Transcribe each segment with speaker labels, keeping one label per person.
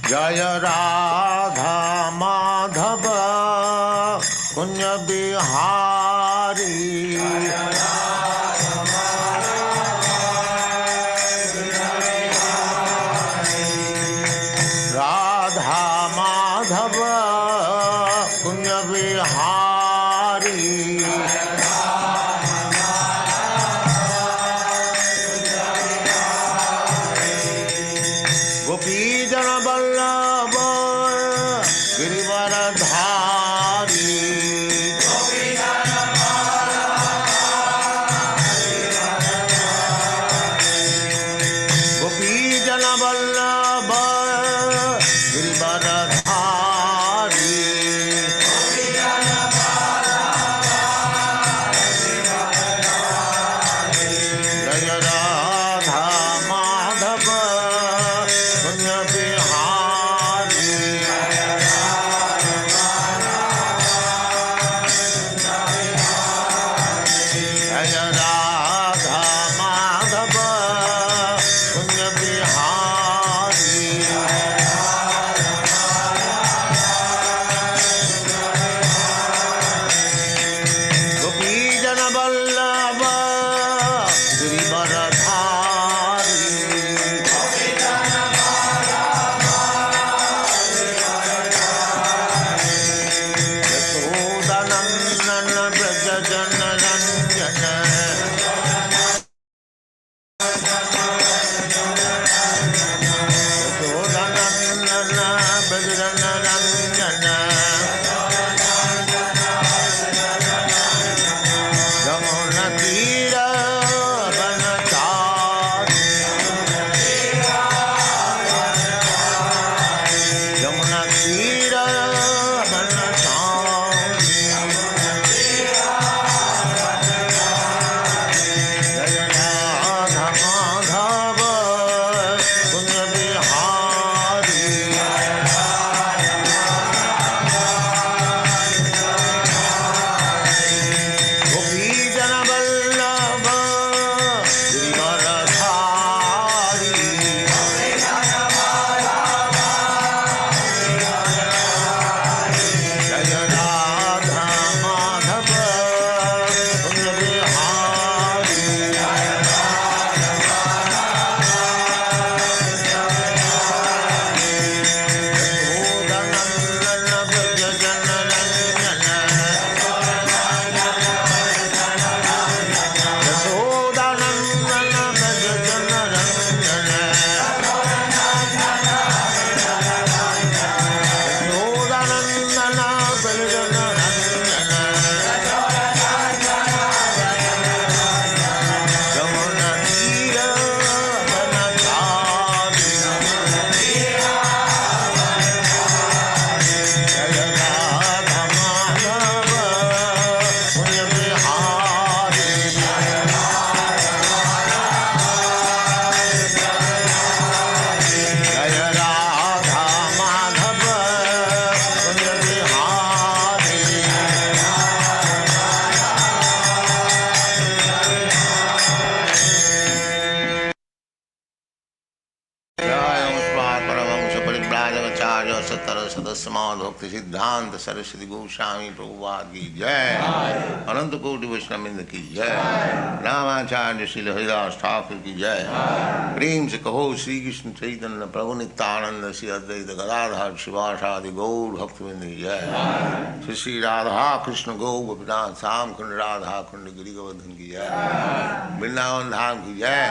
Speaker 1: Jaya Radha Madhava Kunya Bihari Radha Madhava Kunya Bihari Gopi Jana Vallabha Girivaradhari Gopi Jana Vallabha Girivaradhari Jaya Radha Madhava Kunya Bihari Jaya Radha Madhava Kunya Bihari Gopi Jana Vallabha Girivaradhari Yashodanandana Braja Jana Ranjana Yashodanandana Braja Jana Ranjana Yamuna Tira Vanachari Yamuna Tira Vanachari Jaya Radha Madhava Kunya Bihari Gopi Jana Vallabha Girivaradhari Jaya Radha Madhava Kunya Bihari Yashodanandana Braja Jana Ranjana Yashodanandana Braja Jana Ranjana Yashodanandana Braja Jana Ranjana Yamuna Tira Vanachari Jaya Radha Madhava Kunya Bihari Jaya Radha Madhava Kunya Bihari Jaya Muspat Paramahamsa Parivrajakacharya Sattara Sadasya Bhakti Siddhanta Saraswati Goswami Prabhupada ki Jai Ananta Koti Vaishnavrinda ki Jai Ramacharya Srila Haridas Thakur ki Jai Prem se kaho Shri Krishna Chaitanya Prabhu Nityananda Shri Advaita Gadadhar Shivasadi Gaur Bhaktivinoda ki Jai Shri Shri Radha Krishna Gaur Gopinath Sam Khand Radha Khand Giri Govardhan ki Jai Vrindavan Dham ki Jai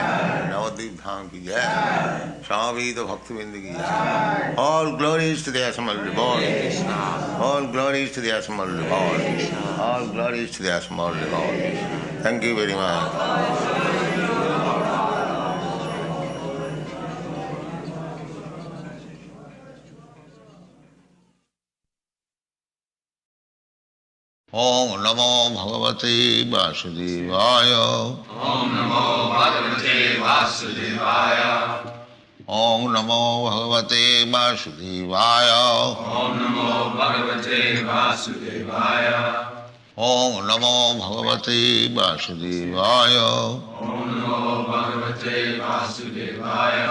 Speaker 1: Navadvip Dham ki Jai Swami Bhaktivinoda ki Jai All glories to the Assembled Lord. All glories to the Assembled Lord. All glories to the Assembled Lord. Thank you very much. Om Namo Bhagavate Vasudevaya.
Speaker 2: Om Namo Bhagavate Vasudevaya.
Speaker 1: Om Namo Bhagavate Vasudevaya.
Speaker 2: Om Namo Bhagavate Vasudevaya.
Speaker 1: Om Namo Bhagavate Vasudevaya.
Speaker 2: Om Namo Bhagavate Vasudevaya.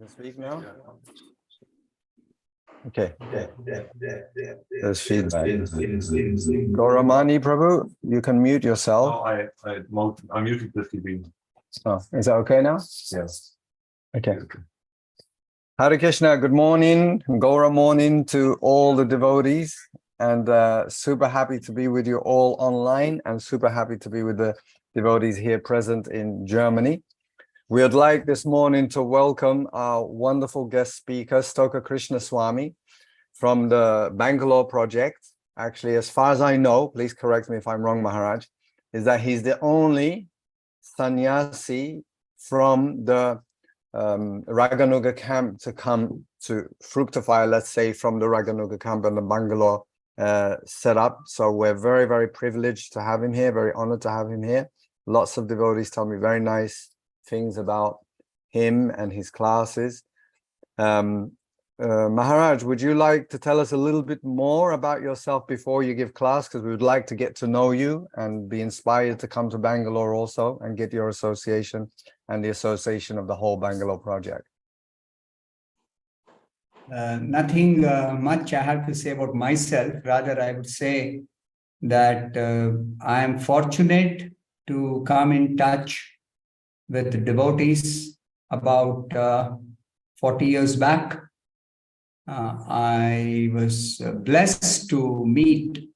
Speaker 3: can speak now? Okay. There's feedback. Gauramani Prabhu, you can mute yourself.
Speaker 4: No, I muted the TV.
Speaker 3: Oh, is that okay now?
Speaker 4: Yes.
Speaker 3: Okay. Hare Krishna, good morning, Gaura morning to all the devotees, and super happy to be with you all online, and super happy to be with the devotees here present in Germany. We would like this morning to welcome our wonderful guest speaker, Stoka Krsna Swami, from the Bangalore project. Actually, as far as I know, please correct me if I'm wrong, Maharaj, is that he's the only sannyasi from the Raganuga camp to come to fructify, let's say, from the Raganuga camp and the Bangalore setup. So we're very, very privileged to have him here, very honored to have him here. Lots of devotees tell me very nice things about him and his classes. Maharaj, would you like to tell us a little bit more about yourself before you give class? Because we would like to get to know you and be inspired to come to Bangalore also and get your association and the association of the whole Bangalore project.
Speaker 5: Nothing much I have to say about myself. Rather, I would say that I am fortunate to come in touch with the devotees about 40 years back. I was blessed to meet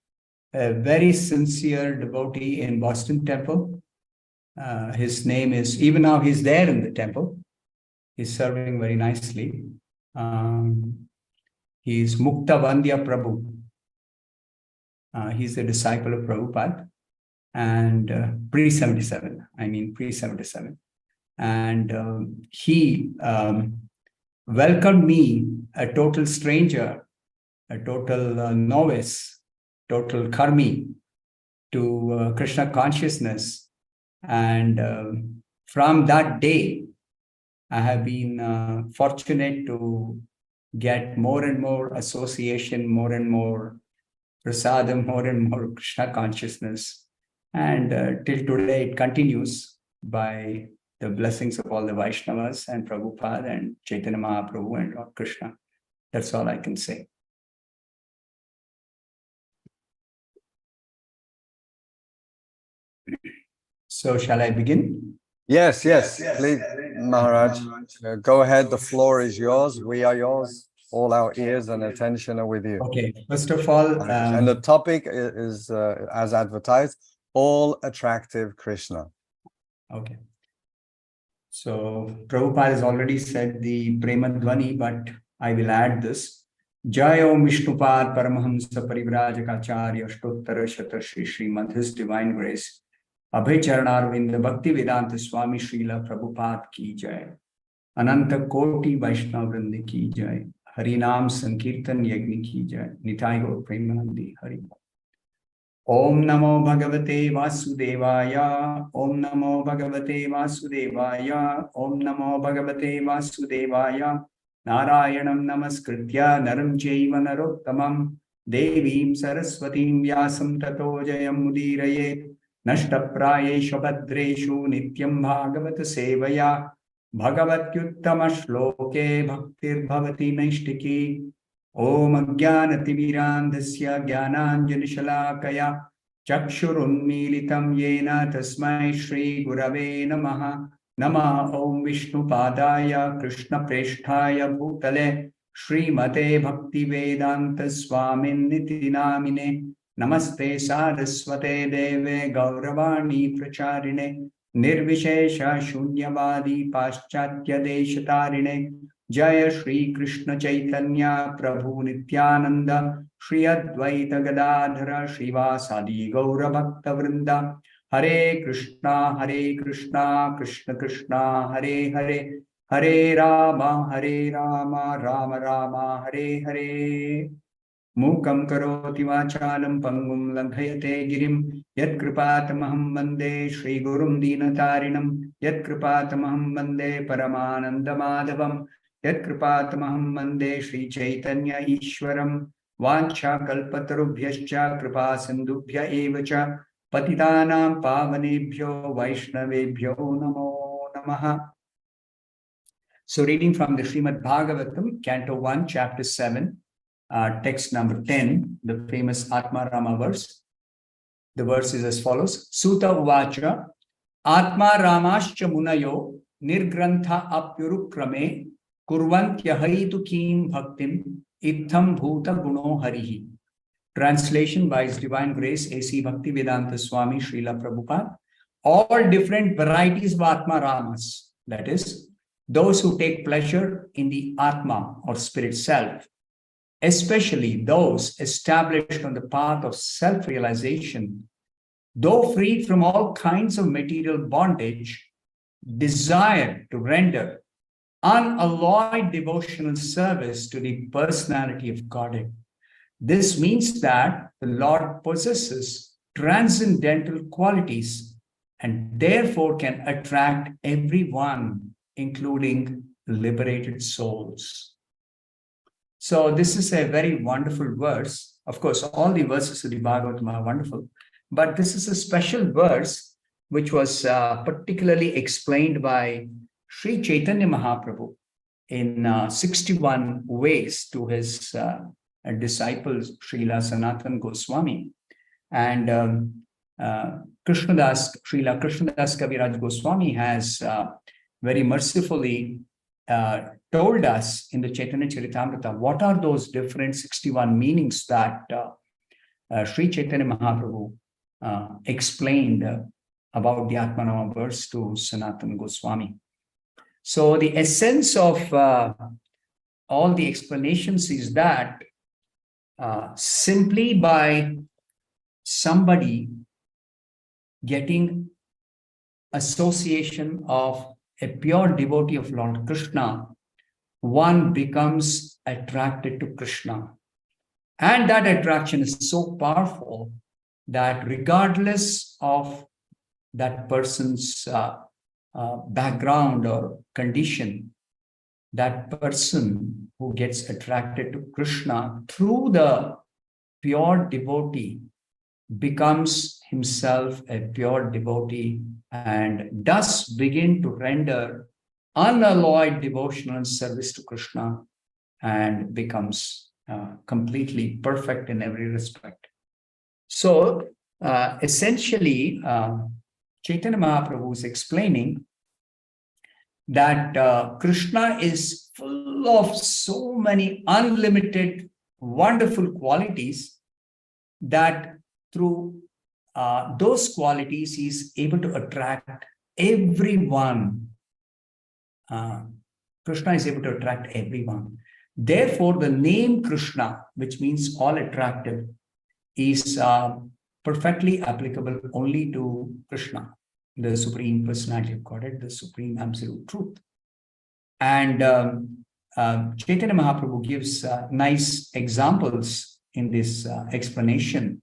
Speaker 5: a very sincere devotee in Boston Temple. His name is, even now he's there in the temple. He's serving very nicely. He's Mukta Vandya Prabhu. He's a disciple of Prabhupada, and pre-77, pre-77. And he welcomed me, a total stranger, a total novice, total karmi, to Krishna consciousness. And from that day, I have been fortunate to get more and more association, more and more prasadam, more and more Krishna consciousness. And till today, it continues by the blessings of all the Vaishnavas and Prabhupada and Chaitanya Mahaprabhu and Lord Krishna. That's all I can say. So shall I begin?
Speaker 3: Yes, please, Maharaj. Go ahead, the floor is yours. We are yours. All our ears and attention are with you.
Speaker 5: Okay, first of all...
Speaker 3: and the topic is, as advertised, all attractive Krishna.
Speaker 5: Okay. So Prabhupada has already said the Prema Dvani, but I will add this. Jaya Om Vishnupad Paramahamsa Parivrajaka Ashtottara Shata Shri Srimad, His Divine Grace, Abhay Charanarvinda Bhakti Vedanta Swami Srila Prabhupada Ki Jai, Ananta Koti Vaishnav Vrindi Ki Jai, Harinam Sankirtan Yagni Ki Jai, Nitai Gaur Premanandi Hari. Om Namo Bhagavate Vasudevaya, Om Namo Bhagavate Vasudevaya, Om Namo Bhagavate Vasudevaya, Narayanam Namaskritya Naram Chaiva Narottamam, Devim Saraswatim Vyasam Tato Jayam Mudirayet, Nashtaprayeshu Bhadreshu Nityam Bhagavata Sevaya, Bhagavatyuttama Shloke Bhaktir Bhavati Naishtiki, Om Ajnanatimirandhasya Jnananjanishalakaya Chakshurunmilitam Yena Tasmai Shri Gurave Namaha Nama Om Vishnupadaya Krishna Presthaya Bhutale Srimate Bhakti Vedanta Swamin Niti Namine Namaste Saraswate Deve Gauravani Pracharine Nirvishesha Shunyavadi Paschatya Deshatarine Jaya Shri Krishna Chaitanya Prabhu Nityananda Shri Advaita Gadadhara Srivasadi Gaura Bhakta Vrinda Hare Krishna Krishna Krishna Hare Hare Hare Rama Rama Rama Hare Hare Mukam karoti vachalam pangum langhayate girim yat kripatamaham vande Shri Gurum Dinatarinam yat kripatamaham vande Paramananda Madhavam yat kripatamaham vande Shri Chaitanya Ishwaram Vancha kalpatarubhyascha kripa sindubhya evacha patitanam pavanebhyo Vaishnavebhyo namo namaha. So reading from the Srimad Bhagavatam, Canto 1, Chapter 7, text number 10, the famous Atma Rama verse. The verse is as follows. Suta Uvacha, Atma Ramascha Munayo, Nirgrantha Apyurukrame, Kurvantyahaitu Kim Bhaktim, Itham Bhuta Guno Harihi. Translation by His Divine Grace A.C. Bhaktivedanta Swami Srila Prabhupada. All different varieties of Atma Ramas, that is, those who take pleasure in the Atma or spirit self, especially those established on the path of self-realization, though freed from all kinds of material bondage, desire to render unalloyed devotional service to the personality of Godhead. This means that the Lord possesses transcendental qualities and therefore can attract everyone, including liberated souls. So this is a very wonderful verse. Of course, all the verses of the Bhagavatam are wonderful, but this is a special verse which was particularly explained by Sri Chaitanya Mahaprabhu in 61 ways to his disciples, Srila Sanatana Goswami. And Srila Krishnadas Kaviraj Goswami has very mercifully told us in the Chaitanya Charitamrita what are those different 61 meanings that Sri Chaitanya Mahaprabhu explained about the Atmanama verse to Sanatana Goswami. So the essence of all the explanations is that simply by somebody getting association of a pure devotee of Lord Krishna, one becomes attracted to Krishna. And that attraction is so powerful that regardless of that person's background or condition, that person who gets attracted to Krishna through the pure devotee becomes himself a pure devotee and does begin to render unalloyed devotional service to Krishna and becomes completely perfect in every respect. So essentially, Chaitanya Mahaprabhu is explaining that Krishna is full of so many unlimited, wonderful qualities that through those qualities, he is able to attract everyone. Krishna is able to attract everyone. Therefore, the name Krishna, which means all attractive, is perfectly applicable only to Krishna, the Supreme Personality of Godhead, the Supreme Absolute Truth. And Chaitanya Mahaprabhu gives nice examples in this explanation.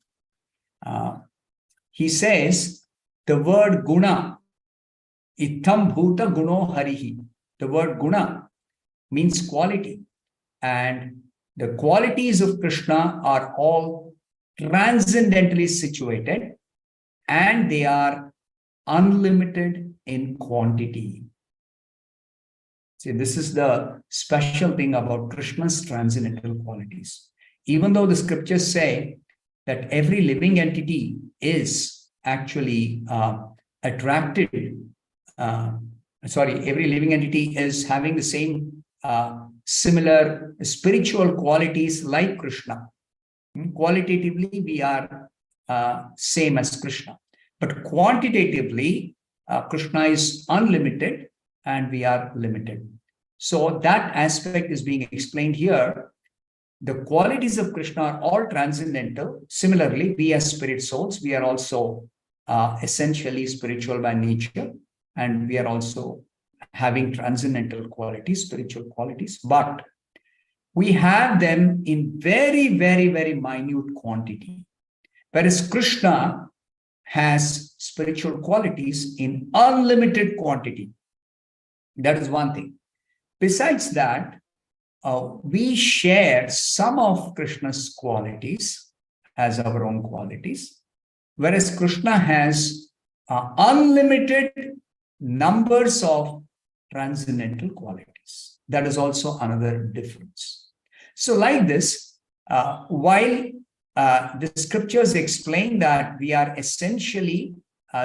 Speaker 5: He says the word guna, itham bhuta guno harihi. The word guna means quality, and the qualities of Krishna are all transcendentally situated and they are unlimited in quantity. See, this is the special thing about Krishna's transcendental qualities. Even though the scriptures say that every living entity is actually every living entity is having the same similar spiritual qualities like Krishna. Qualitatively, we are same as Krishna. But quantitatively, Krishna is unlimited and we are limited. So that aspect is being explained here. The qualities of Krishna are all transcendental. Similarly, we as spirit souls, we are also essentially spiritual by nature, and we are also having transcendental qualities, spiritual qualities, but we have them in very, very, very minute quantity. Whereas Krishna has spiritual qualities in unlimited quantity. That is one thing. Besides that, we share some of Krishna's qualities as our own qualities, whereas Krishna has unlimited numbers of transcendental qualities. qualities. That is also another difference. So like this, while the scriptures explain that we are essentially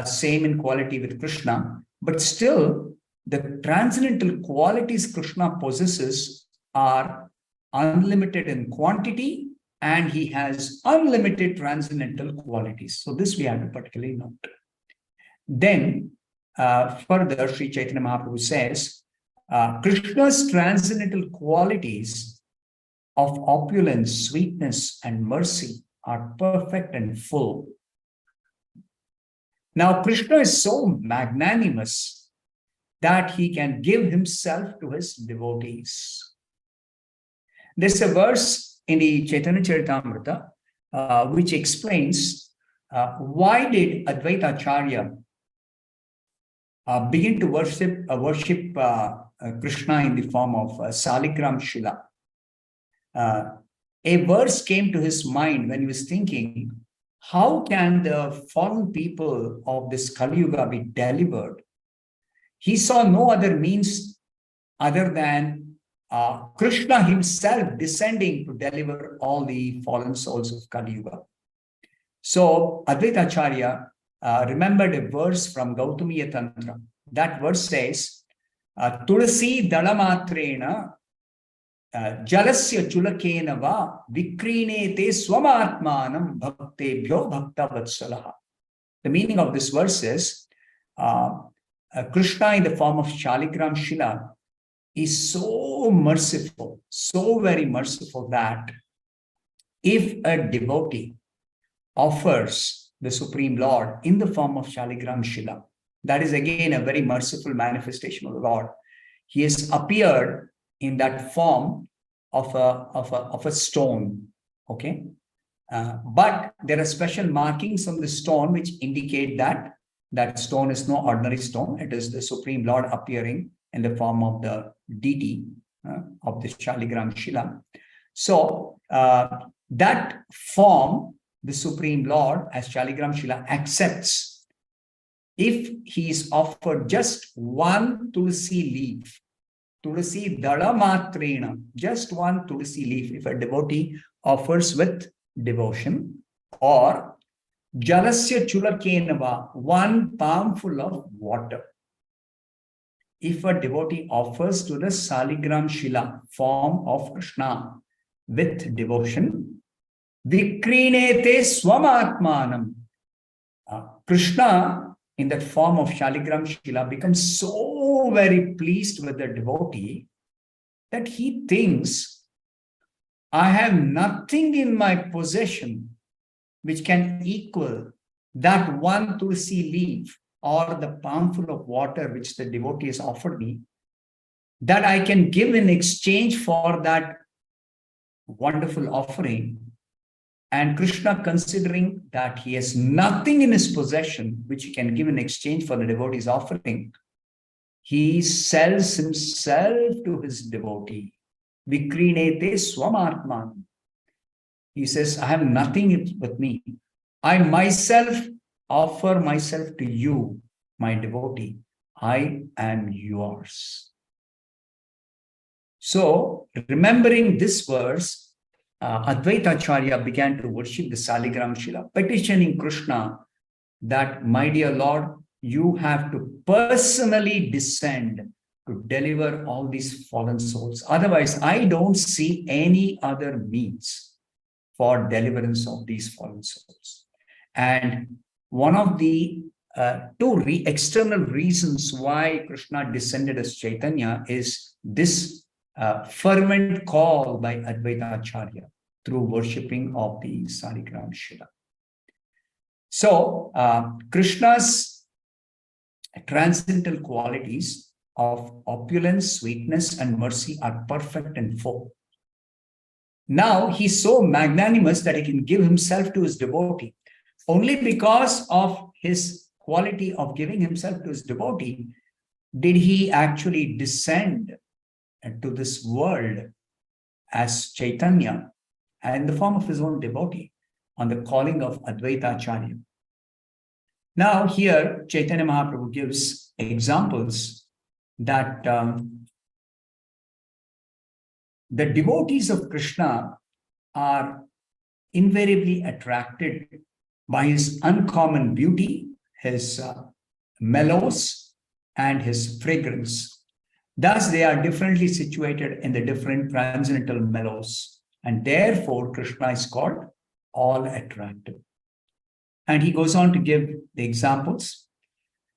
Speaker 5: same in quality with Krishna, but still the transcendental qualities Krishna possesses are unlimited in quantity, and he has unlimited transcendental qualities. So this we have to particularly note. Then further, Sri Chaitanya Mahaprabhu says, Krishna's transcendental qualities of opulence, sweetness, and mercy are perfect and full. Now, Krishna is so magnanimous that he can give himself to his devotees. There's a verse in the Chaitanya Charitamrita which explains why did Advaita Acharya begin to worship Krishna in the form of Saligram Shila. A verse came to his mind when he was thinking, how can the fallen people of this Kali Yuga be delivered? He saw no other means other than Krishna himself descending to deliver all the fallen souls of Kali Yuga. So Advaita Acharya remembered a verse from Gautamiya Tantra. That verse says, Tulasi dalamatrena jalasya chulakena va vikrinete swamatmanam bhaktebhyo bhakta vatsalaha. The meaning of this verse is, Krishna in the form of Shaligram Shila is so merciful, so very merciful that if a devotee offers the Supreme Lord in the form of Shaligram Shila, that is again a very merciful manifestation of the Lord. He has appeared in that form of a stone, okay? But there are special markings on the stone which indicate that that stone is no ordinary stone. It is the Supreme Lord appearing in the form of the deity of the Shaligram Shila. So that form, the Supreme Lord as Shaligram Shila accepts if he is offered just one tulsi leaf, tulsi dala matrena, just one tulsi leaf, if a devotee offers with devotion, or jalasya chulakenava, one palmful of water. If a devotee offers to the Saligram Shila form of Krishna with devotion, vikrinete swamatmanam, Krishna in that form of Shaligram Shila becomes so very pleased with the devotee that he thinks, I have nothing in my possession which can equal that one tulsi leaf or the palmful of water which the devotee has offered me, that I can give in exchange for that wonderful offering. And Krishna, considering that he has nothing in his possession which he can give in exchange for the devotee's offering, he sells himself to his devotee. Vikrinete swamatman. He says, I have nothing with me. I myself offer myself to you, my devotee. I am yours. So, remembering this verse, Advaita Acharya began to worship the Saligram Shila, petitioning Krishna that, my dear Lord, you have to personally descend to deliver all these fallen souls. Otherwise, I don't see any other means for deliverance of these fallen souls. And one of the two external reasons why Krishna descended as Chaitanya is this fervent call by Advaita Acharya through worshipping of the Saligram Shila. So, Krishna's transcendental qualities of opulence, sweetness, and mercy are perfect and full. Now, he's so magnanimous that he can give himself to his devotee. Only because of his quality of giving himself to his devotee did he actually descend to this world as Chaitanya and in the form of his own devotee on the calling of Advaita Acharya. Now here Chaitanya Mahaprabhu gives examples that the devotees of Krishna are invariably attracted by his uncommon beauty, his mellows, and his fragrance. Thus, they are differently situated in the different transcendental mellows, and therefore Krishna is called all attractive. And he goes on to give the examples.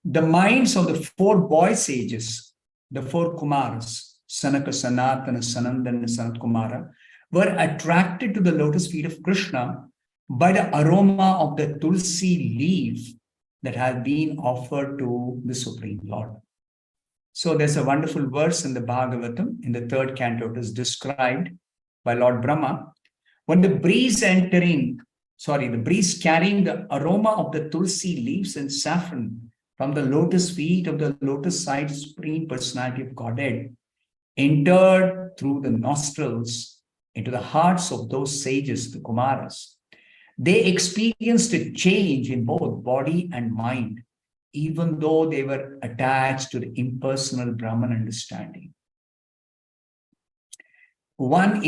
Speaker 5: The minds of the four boy sages, the four Kumaras, Sanaka, Sanatana, Sanandan, and Sanat Kumara, were attracted to the lotus feet of Krishna by the aroma of the tulsi leaf that has been offered to the Supreme Lord. So there's a wonderful verse in the Bhagavatam, in the 3rd canto, it is described by Lord Brahma. When the breeze carrying the aroma of the tulsi leaves and saffron from the lotus feet of the lotus-side Supreme Personality of Godhead entered through the nostrils into the hearts of those sages, the Kumaras, they experienced a change in both body and mind, even though they were attached to the impersonal Brahman understanding. One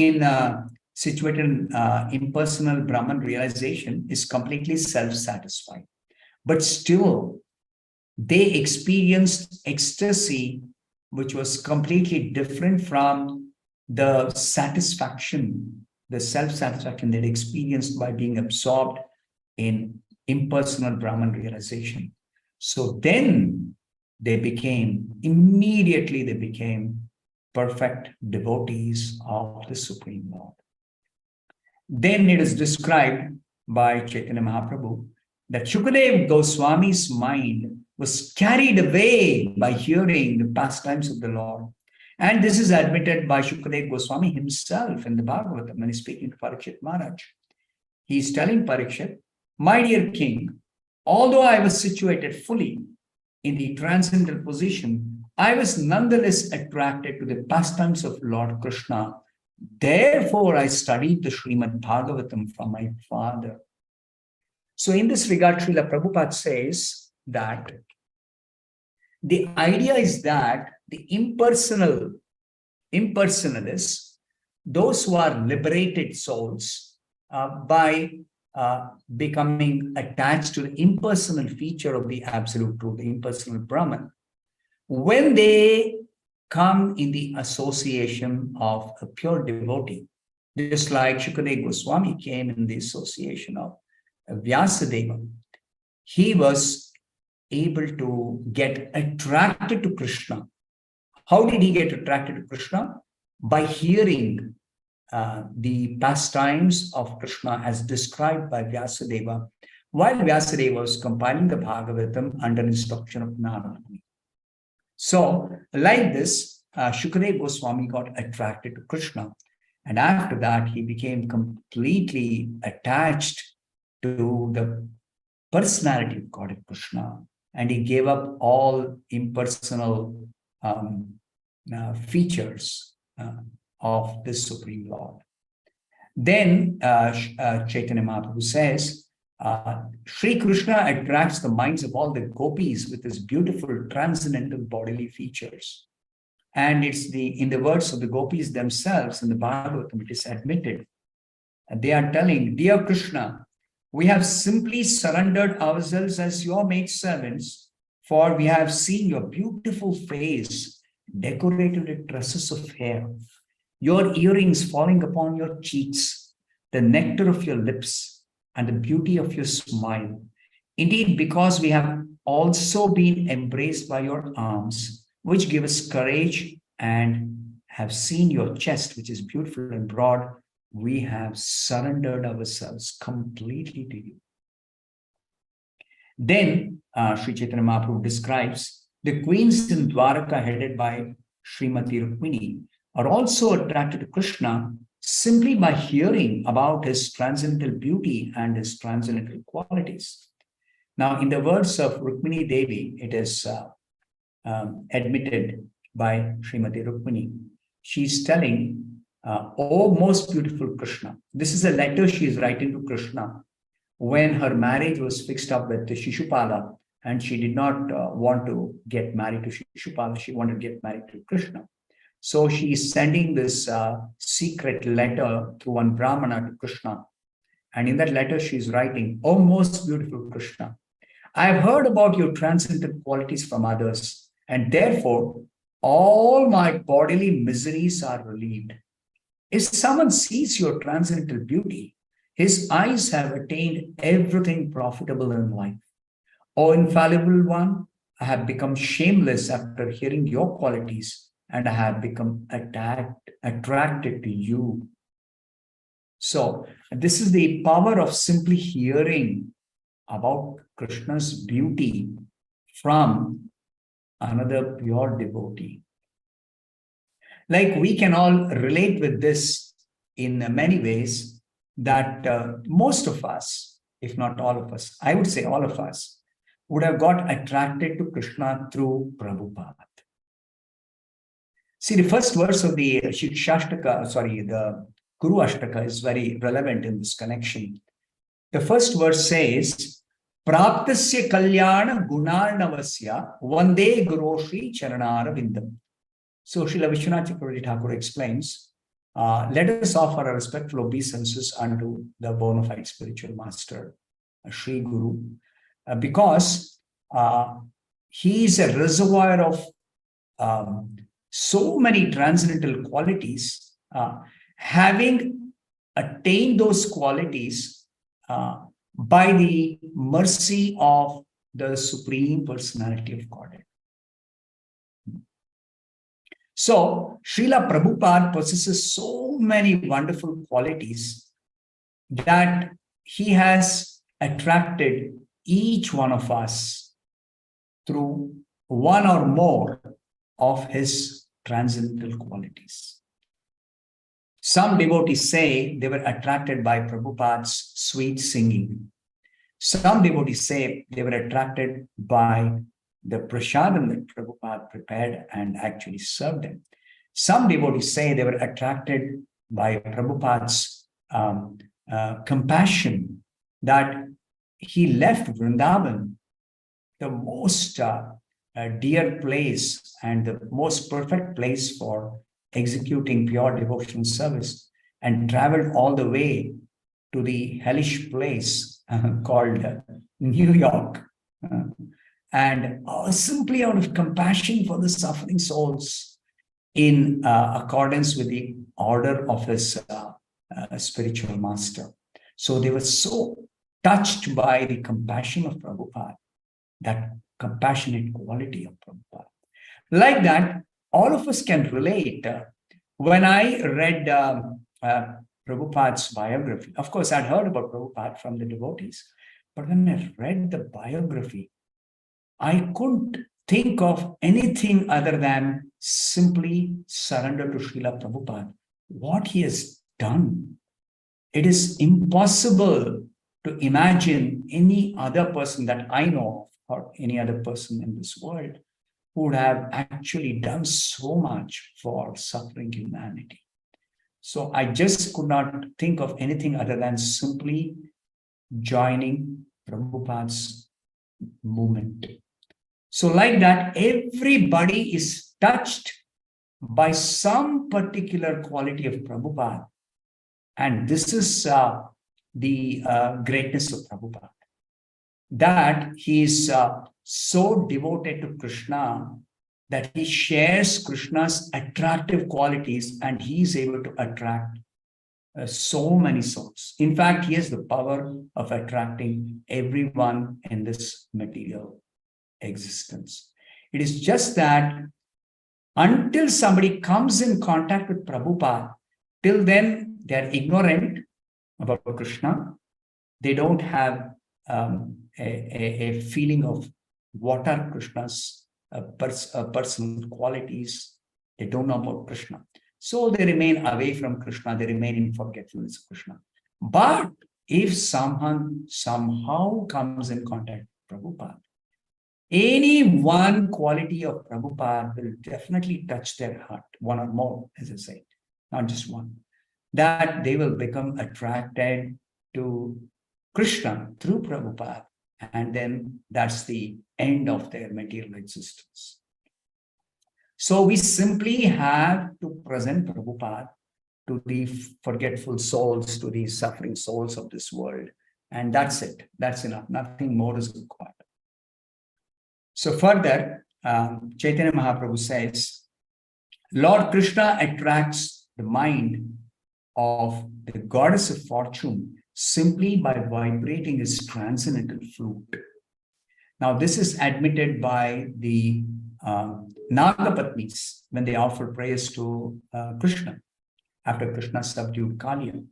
Speaker 5: situated in impersonal Brahman realization is completely self-satisfied, but still they experienced ecstasy which was completely different from the satisfaction, the self-satisfaction they experienced by being absorbed in impersonal Brahman realization. So then they immediately became perfect devotees of the Supreme Lord. Then it is described by Chaitanya Mahaprabhu that Shukadeva Goswami's mind was carried away by hearing the pastimes of the Lord. And this is admitted by Shukadeva Goswami himself in the Bhagavatam when he's speaking to Parikshit Maharaj. He's telling Parikshit, my dear king, although I was situated fully in the transcendental position, I was nonetheless attracted to the pastimes of Lord Krishna. Therefore, I studied the Srimad Bhagavatam from my father. So in this regard, Srila Prabhupada says that the idea is that the impersonalists, those who are liberated souls, by becoming attached to the impersonal feature of the Absolute Truth, the impersonal Brahman, when they come in the association of a pure devotee, just like Shukadeva Goswami came in the association of Vyasadeva, he was able to get attracted to Krishna. How did he get attracted to Krishna? By hearing the pastimes of Krishna as described by Vyasadeva, while Vyasadeva was compiling the Bhagavatam under instruction of Narada. So, like this, Shukadeva Goswami got attracted to Krishna. And after that, he became completely attached to the personality of God of Krishna. And he gave up all impersonal features of the Supreme Lord. Then Chaitanya Mahaprabhu says, Sri Krishna attracts the minds of all the gopis with his beautiful transcendental bodily features. And it's in the words of the gopis themselves in the Bhagavatam, it is admitted. They are telling, dear Krishna, we have simply surrendered ourselves as your maidservants, for we have seen your beautiful face decorated with tresses of hair, your earrings falling upon your cheeks, the nectar of your lips, and the beauty of your smile. Indeed, because we have also been embraced by your arms, which give us courage, and have seen your chest, which is beautiful and broad, we have surrendered ourselves completely to you. Then Sri Chaitanya Mahaprabhu describes the queens in Dwaraka headed by Srimati Rukmini are also attracted to Krishna simply by hearing about his transcendental beauty and his transcendental qualities. Now, in the words of Rukmini Devi, it is admitted by Srimati Rukmini. She's telling, oh, most beautiful Krishna. This is a letter she is writing to Krishna when her marriage was fixed up with Shishupala, and she did not want to get married to Shishupala. She wanted to get married to Krishna. So she is sending this secret letter through one Brahmana to Krishna. And in that letter, she is writing, "Oh, most beautiful Krishna, I have heard about your transcendental qualities from others, and therefore all my bodily miseries are relieved. If someone sees your transcendental beauty, his eyes have attained everything profitable in life. O infallible one, I have become shameless after hearing your qualities, and I have become attracted to you." So, this is the power of simply hearing about Krishna's beauty from another pure devotee. Like, we can all relate with this in many ways, that most of us, if not all of us, I would say all of us, would have got attracted to Krishna through Prabhupada. See, the first verse of the the Guru Ashtaka is very relevant in this connection. The first verse says, "Praptasya kalyana gunarnavasya vande guru shri charanara vindam." So Srila Vishwanath Chakravarti Thakur explains, let us offer our respectful obeisances unto the bona fide spiritual master, Sri Guru, because he is a reservoir of so many transcendental qualities. Having attained those qualities by the mercy of the Supreme Personality of Godhead. So, Srila Prabhupada possesses so many wonderful qualities that he has attracted each one of us through one or more of his transcendental qualities. Some devotees say they were attracted by Prabhupada's sweet singing. Some devotees say they were attracted by the prasadam that Prabhupada prepared and actually served them. Some devotees say they were attracted by Prabhupada's compassion, that he left Vrindavan, the most dear place and the most perfect place for executing pure devotional service, and traveled all the way to the hellish place called New York. And simply out of compassion for the suffering souls, in accordance with the order of his spiritual master. So they were so touched by the compassion of Prabhupada, that compassionate quality of Prabhupada. Like that, all of us can relate. When I read Prabhupada's biography, of course, I'd heard about Prabhupada from the devotees, but when I read the biography, I couldn't think of anything other than simply surrender to Srila Prabhupada. What he has done, it is impossible to imagine any other person that I know of, or any other person in this world, who would have actually done so much for suffering humanity. So I just could not think of anything other than simply joining Prabhupada's movement. So like that, everybody is touched by some particular quality of Prabhupada. And this is the greatness of Prabhupada, that he is so devoted to Krishna that he shares Krishna's attractive qualities, and he is able to attract so many souls. In fact, he has the power of attracting everyone in this material existence. It is just that until somebody comes in contact with Prabhupada, till then they are ignorant about Krishna. They don't have a feeling of what are Krishna's personal qualities. They don't know about Krishna. So they remain away from Krishna. They remain in forgetfulness of Krishna. But if someone somehow comes in contact with Prabhupada, any one quality of Prabhupada will definitely touch their heart, one or more, as I say, not just one, that they will become attracted to Krishna through Prabhupada, and then that's the end of their material existence. So we simply have to present Prabhupada to the forgetful souls, to the suffering souls of this world. And that's it. That's enough. Nothing more is required. So further, Chaitanya Mahaprabhu says, Lord Krishna attracts the mind of the goddess of fortune simply by vibrating his transcendental flute. Now, this is admitted by the Nagapatnis when they offer prayers to Krishna after Krishna subdued Kaliya.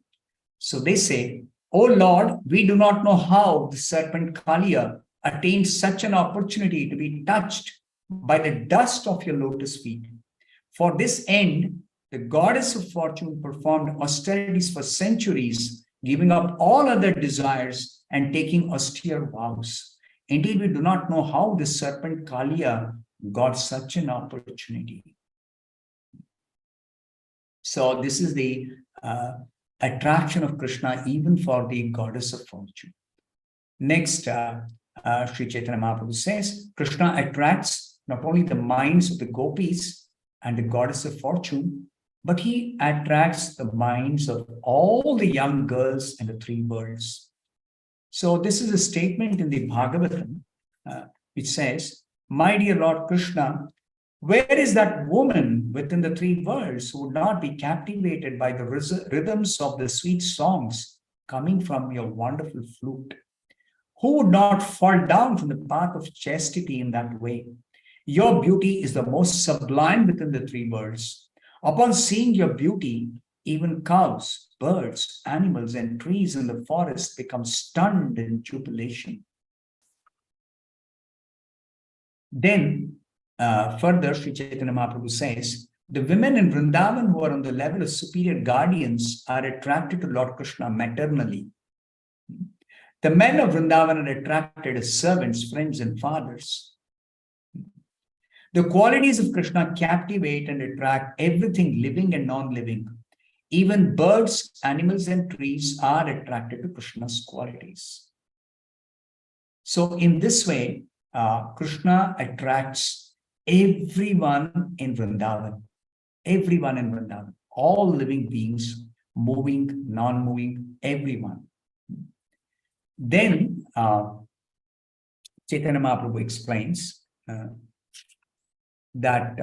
Speaker 5: So they say, "Oh Lord, we do not know how the serpent Kaliya attained such an opportunity to be touched by the dust of your lotus feet. For this end, the goddess of fortune performed austerities for centuries, giving up all other desires and taking austere vows. Indeed, we do not know how the serpent Kaliya got such an opportunity." So this is the attraction of Krishna even for the goddess of fortune. Next, Sri Chaitanya Mahaprabhu says, Krishna attracts not only the minds of the gopis and the goddess of fortune, but he attracts the minds of all the young girls in the three worlds. So this is a statement in the Bhagavatam, which says, "My dear Lord Krishna, where is that woman within the three worlds who would not be captivated by the rhythms of the sweet songs coming from your wonderful flute? Who would not fall down from the path of chastity in that way? Your beauty is the most sublime within the three worlds. Upon seeing your beauty, even cows, birds, animals, and trees in the forest become stunned in jubilation." Then, further, Sri Chaitanya Mahaprabhu says, the women in Vrindavan who are on the level of superior guardians are attracted to Lord Krishna maternally. The men of Vrindavan are attracted as servants, friends, and fathers. The qualities of Krishna captivate and attract everything living and non-living. Even birds, animals, and trees are attracted to Krishna's qualities. So in this way, Krishna attracts everyone in Vrindavan. Everyone in Vrindavan. All living beings, moving, non-moving, everyone. Then Chaitanya Mahaprabhu explains that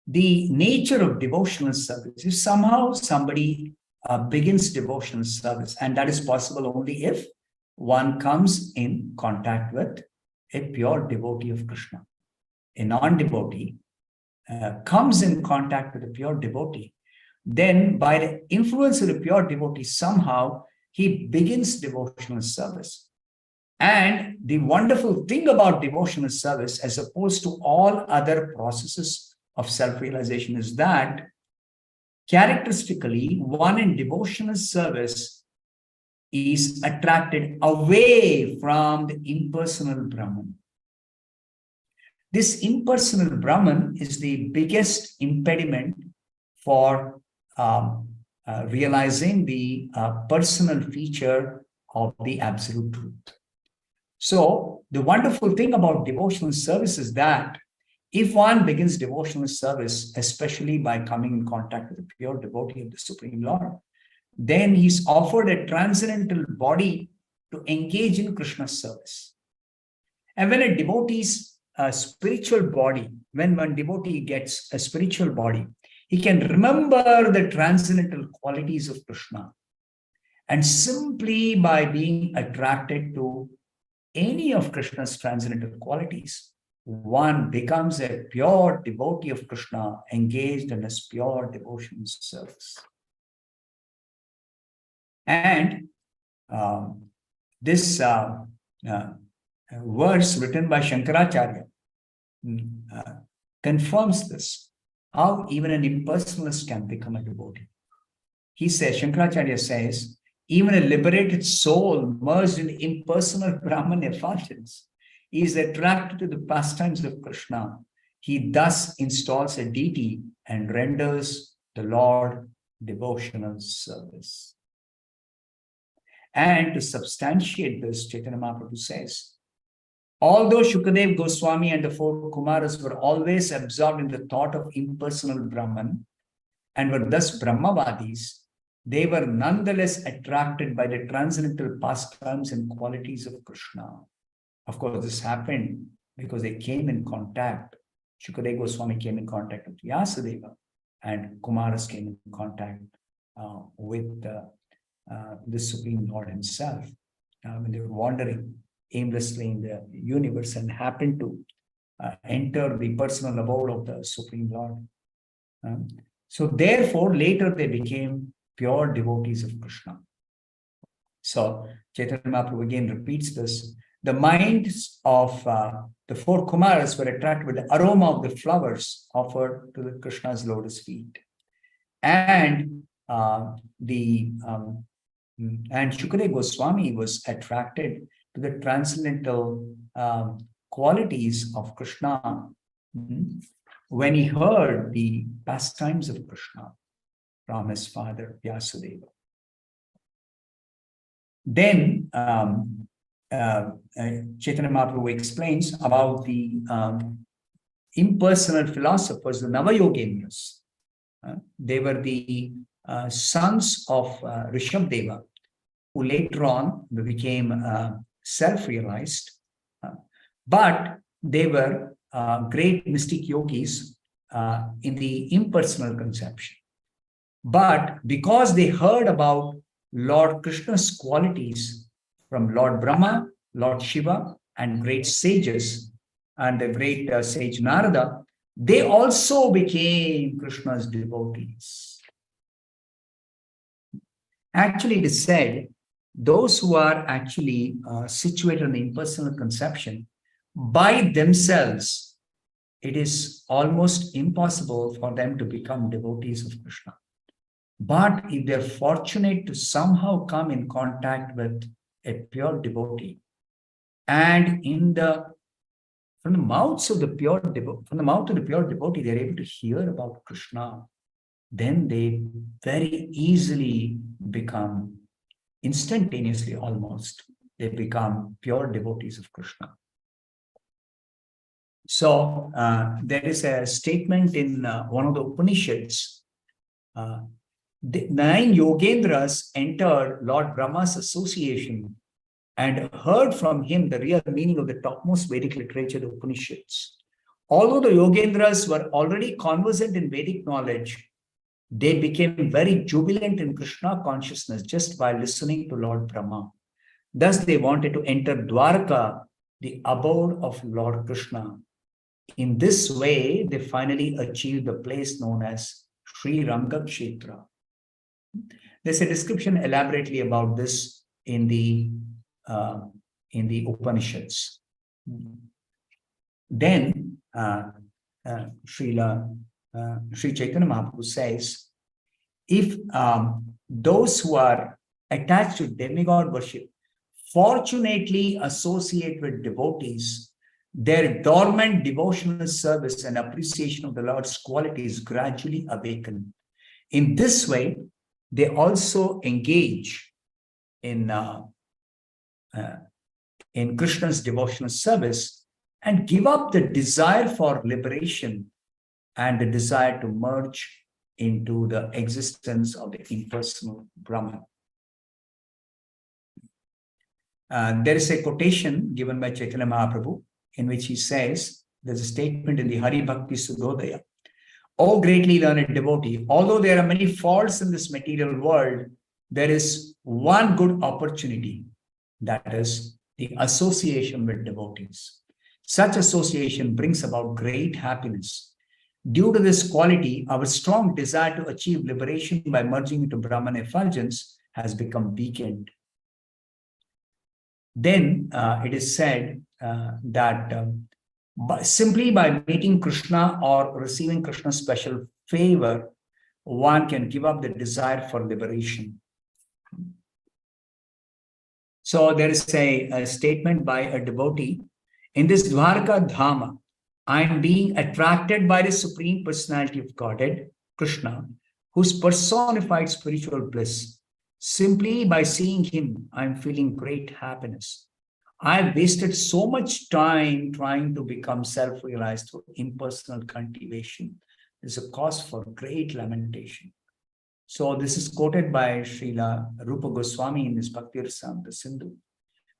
Speaker 5: the nature of devotional service is somehow somebody begins devotional service, and that is possible only if one comes in contact with a pure devotee of Krishna. A non-devotee comes in contact with a pure devotee. Then by the influence of the pure devotee, somehow he begins devotional service. And the wonderful thing about devotional service, as opposed to all other processes of self-realization, is that characteristically, one in devotional service is attracted away from the impersonal Brahman. This impersonal Brahman is the biggest impediment for realizing the personal feature of the absolute truth. So the wonderful thing about devotional service is that if one begins devotional service, especially by coming in contact with a pure devotee of the Supreme Lord, then he's offered a transcendental body to engage in Krishna's service. And when a devotee's spiritual body, when one devotee gets a spiritual body, he can remember the transcendental qualities of Krishna. And simply by being attracted to any of Krishna's transcendental qualities, one becomes a pure devotee of Krishna, engaged in his pure devotional service. And this verse written by Shankaracharya confirms this, how even an impersonalist can become a devotee. He says, Shankaracharya says, even a liberated soul merged in impersonal Brahman effulgence is attracted to the pastimes of Krishna. He thus installs a deity and renders the Lord devotional service. And to substantiate this, Chaitanya Mahaprabhu says Although Shukadev Goswami and the four Kumaras were always absorbed in the thought of impersonal Brahman and were thus Brahmavadis, they were nonetheless attracted by the transcendental pastimes and qualities of Krishna. Of course, this happened because they came in contact. Shukadev Goswami came in contact with Vyasadeva, and Kumaras came in contact with the Supreme Lord himself. When they were wandering aimlessly in the universe and happened to enter the personal abode of the Supreme Lord. So therefore, later they became pure devotees of Krishna. So Chaitanya Mahaprabhu again repeats this. The minds of the four Kumaras were attracted with the aroma of the flowers offered to the Krishna's lotus feet. And Shukadev Goswami was attracted to the transcendental qualities of Krishna when he heard the pastimes of Krishna from his father Vyasadeva. Then Chaitanya Mahaprabhu explains about the impersonal philosophers, the Navayogendras. They were the sons of Rishabdeva, who later on became self-realized, but they were great mystic yogis in the impersonal conception. But because they heard about Lord Krishna's qualities from Lord Brahma, Lord Shiva, and great sages, and the great sage Narada, they also became Krishna's devotees. Actually, it is said, those who are actually situated in the impersonal conception, by themselves, it is almost impossible for them to become devotees of Krishna. But if they're fortunate to somehow come in contact with a pure devotee, and from the mouth of the pure devotee, they're able to hear about Krishna, then they very easily become, instantaneously almost, they become pure devotees of Krishna. So there is a statement in one of the Upanishads. The 9 Yogendras entered Lord Brahma's association and heard from him the real meaning of the topmost Vedic literature, the Upanishads. Although the Yogendras were already conversant in Vedic knowledge, they became very jubilant in Krishna consciousness just by listening to Lord Brahma. Thus, they wanted to enter Dwarka, the abode of Lord Krishna. In this way, they finally achieved the place known as Sri Rangakshetra. There's a description elaborately about this in the Upanishads. Then Sri Chaitanya Mahaprabhu says, if those who are attached to demigod worship fortunately associate with devotees, their dormant devotional service and appreciation of the Lord's qualities gradually awaken. In this way, they also engage in Krishna's devotional service and give up the desire for liberation and the desire to merge into the existence of the impersonal Brahman. There is a quotation given by Chaitanya Mahaprabhu in which he says, there's a statement in the Hari Bhakti Sudhodaya, O greatly learned devotee, although there are many faults in this material world, there is one good opportunity, that is the association with devotees. Such association brings about great happiness. Due to this quality, our strong desire to achieve liberation by merging into Brahman effulgence has become weakened. Then it is said that simply by meeting Krishna or receiving Krishna's special favor, one can give up the desire for liberation. So there is a statement by a devotee, in this Dwarka Dhama, I am being attracted by the Supreme Personality of Godhead, Krishna, whose personified spiritual bliss. Simply by seeing him, I am feeling great happiness. I wasted so much time trying to become self-realized through impersonal cultivation. Is a cause for great lamentation. So this is quoted by Srila Rupa Goswami in his Bhakti Rasamrita Sindhu,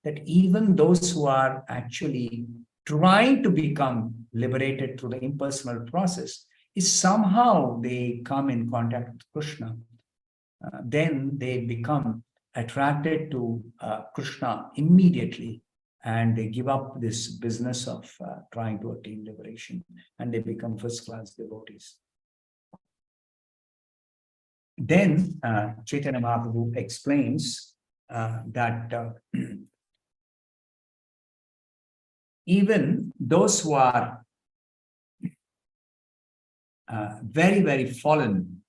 Speaker 5: that even those who are actually trying to become liberated through the impersonal process, is somehow they come in contact with Krishna, then they become attracted to Krishna immediately, and they give up this business of trying to attain liberation, and they become first-class devotees. Then Chaitanya Mahaprabhu explains that even those who are very, very fallen,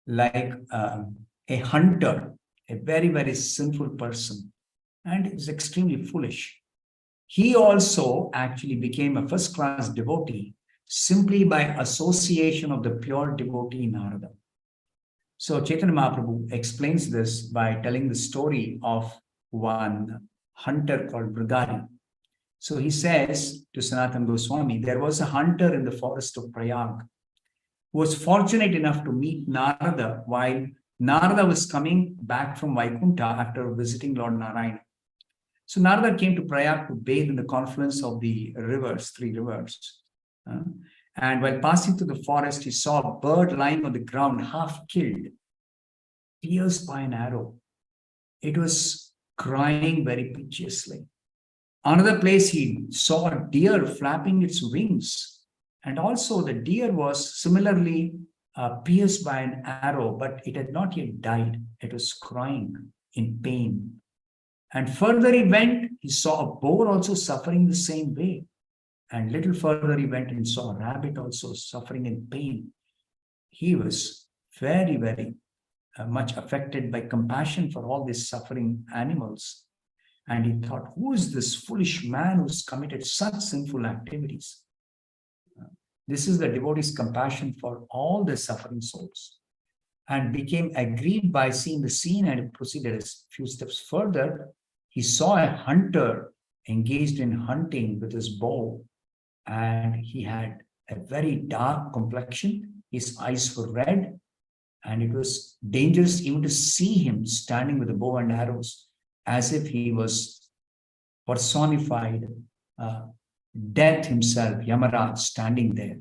Speaker 5: like a hunter, a very, very sinful person, and is extremely foolish, he also actually became a first-class devotee simply by association of the pure devotee Narada. So Chaitanya Mahaprabhu explains this by telling the story of one hunter called Brigari. So he says to Sanatana Goswami, there was a hunter in the forest of Prayag who was fortunate enough to meet Narada while Narada was coming back from Vaikuntha after visiting Lord Narayana. So Narada came to Prayag to bathe in the confluence of the rivers, 3 rivers. And while passing through the forest, he saw a bird lying on the ground, half killed, pierced by an arrow. It was crying very piteously. Another place, he saw a deer flapping its wings. And also the deer was similarly pierced by an arrow, but it had not yet died. It was crying in pain. And further he went, he saw a boar also suffering the same way. And little further he went and saw a rabbit also suffering in pain. He was very, very much affected by compassion for all these suffering animals. And he thought, who is this foolish man who's committed such sinful activities? This is the devotee's compassion for all the suffering souls. And became aggrieved by seeing the scene, and proceeded a few steps further. He saw a hunter engaged in hunting with his bow, and he had a very dark complexion. His eyes were red, and it was dangerous even to see him standing with a bow and arrows, as if he was personified death himself, Yamaraj, standing there.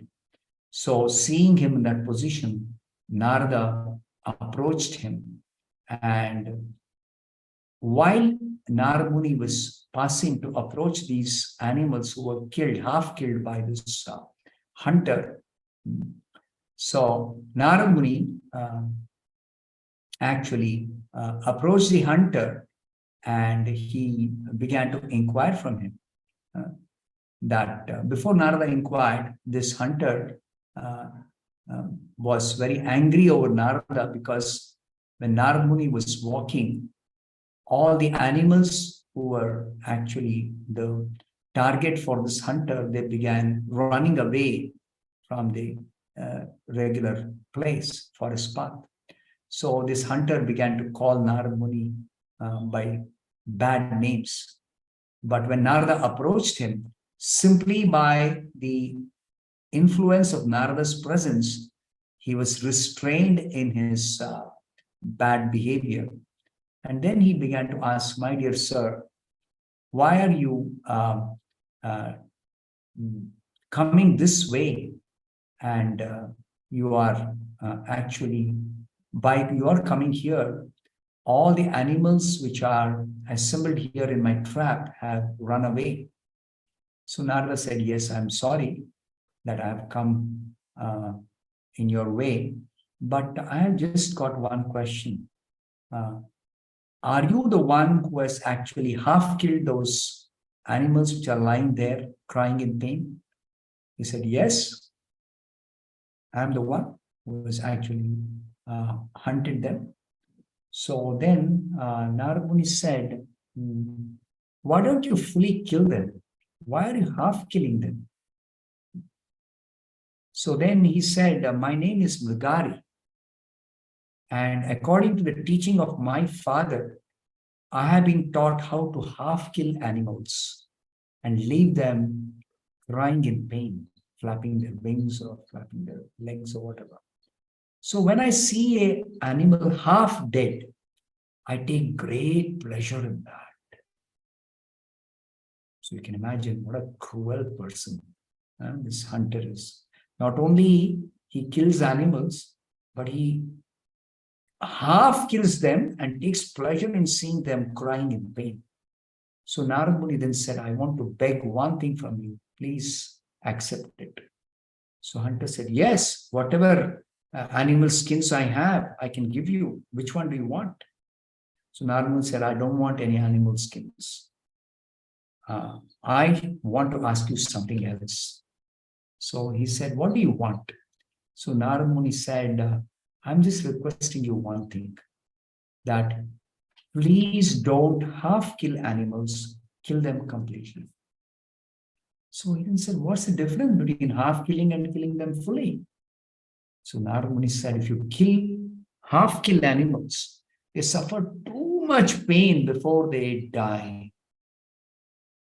Speaker 5: So seeing him in that position, Narada approached him, and while Narada Muni was passing to approach these animals who were killed, half killed by this hunter, so Narada Muni actually approached the hunter, and he began to inquire from him. Before Narada inquired, this hunter was very angry over Narada, because when Narada Muni was walking, all the animals who were actually the target for this hunter, they began running away from the regular place, forest path. So this hunter began to call Narada Muni by bad names. But when Narada approached him, simply by the influence of Narada's presence, he was restrained in his bad behavior. And then he began to ask, my dear sir, why are you coming this way? And you are actually, by your coming here, all the animals which are assembled here in my trap have run away. So Narada said, yes, I'm sorry that I have come in your way, but I have just got one question. Are you the one who has actually half killed those animals which are lying there crying in pain? He said, yes, I'm the one who has actually hunted them. So then Narada Muni said, why don't you fully kill them? Why are you half killing them? So then he said, my name is Mrigari. And according to the teaching of my father, I have been taught how to half kill animals and leave them crying in pain, flapping their wings or flapping their legs or whatever. So when I see an animal half dead, I take great pleasure in that. So you can imagine what a cruel person this hunter is. Not only he kills animals, but he half kills them and takes pleasure in seeing them crying in pain. So Narad Muni then said, I want to beg one thing from you. Please accept it. So hunter said, yes, whatever animal skins I have, I can give you. Which one do you want? So Narad Muni said, I don't want any animal skins. I want to ask you something else. So he said, what do you want? So Narad Muni said, I'm just requesting you one thing, that please don't half kill animals, kill them completely. So he then said, what's the difference between half killing and killing them fully? So Narad Muni said, if you half kill animals, they suffer too much pain before they die.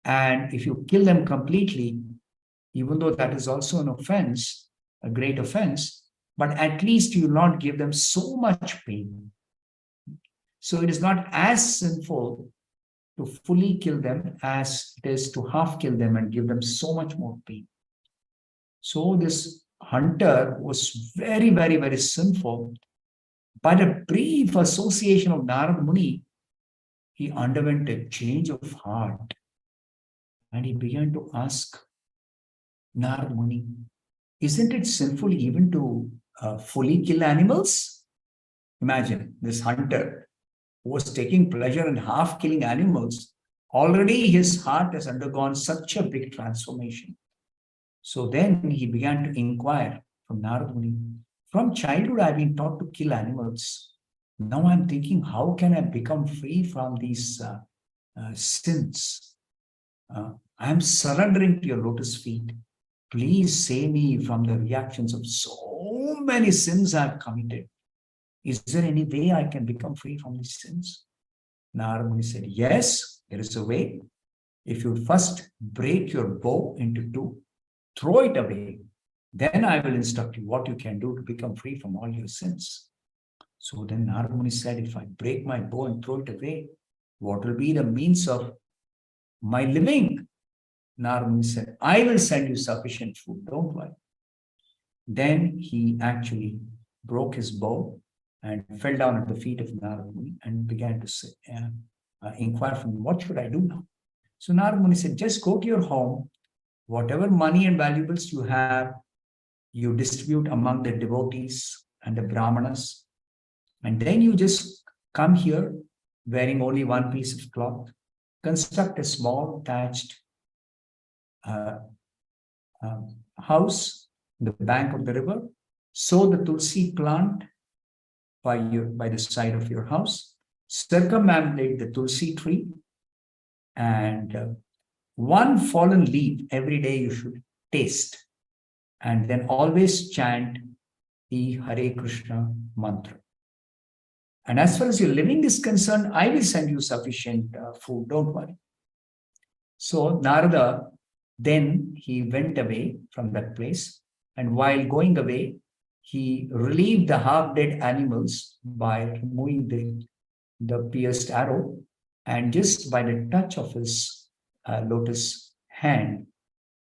Speaker 5: And if you kill them completely, even though that is also an offense, a great offense, but at least you will not give them so much pain. So it is not as sinful to fully kill them as it is to half kill them and give them so much more pain. So this hunter was very, very, very sinful. By a brief association of Narad Muni, he underwent a change of heart. And he began to ask Narad Muni, isn't it sinful even to fully kill animals? Imagine this hunter who was taking pleasure in half killing animals. Already his heart has undergone such a big transformation. So then he began to inquire from Narad Muni, from childhood I've been taught to kill animals. Now I'm thinking, how can I become free from these sins? I'm surrendering to your lotus feet. Please save me from the reactions of so many sins I've committed. Is there any way I can become free from these sins? Narad Muni said, yes, there is a way. If you first break your bow into two, throw it away, then I will instruct you what you can do to become free from all your sins. So then Narad Muni said, if I break my bow and throw it away, what will be the means of my living? Narad Muni said, I will send you sufficient food, don't worry. Then he actually broke his bow and fell down at the feet of Narad Muni and began to inquire from him, what should I do now? So Narad Muni said, just go to your home, whatever money and valuables you have, you distribute among the devotees and the brahmanas, and then you just come here wearing only one piece of cloth, construct a small thatched house in the bank of the river, sow the tulsi plant by the side of your house, circumambulate the tulsi tree, and one fallen leaf every day you should taste, and then always chant the Hare Krishna mantra. And as far as your living is concerned, I will send you sufficient food, don't worry. So Narada, then he went away from that place, and while going away, he relieved the half-dead animals by removing the pierced arrow, and just by the touch of his lotus hand,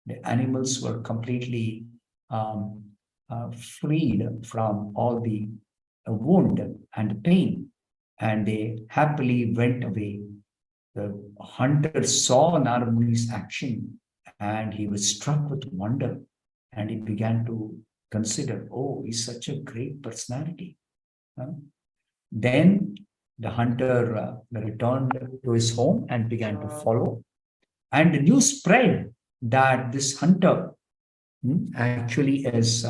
Speaker 5: the animals were completely freed from all the wound and pain, and they happily went away. The hunter saw Narad Muni's action, and he was struck with wonder, and he began to consider, oh, he's such a great personality. Then the hunter returned to his home and began to follow. And the news spread that this hunter actually has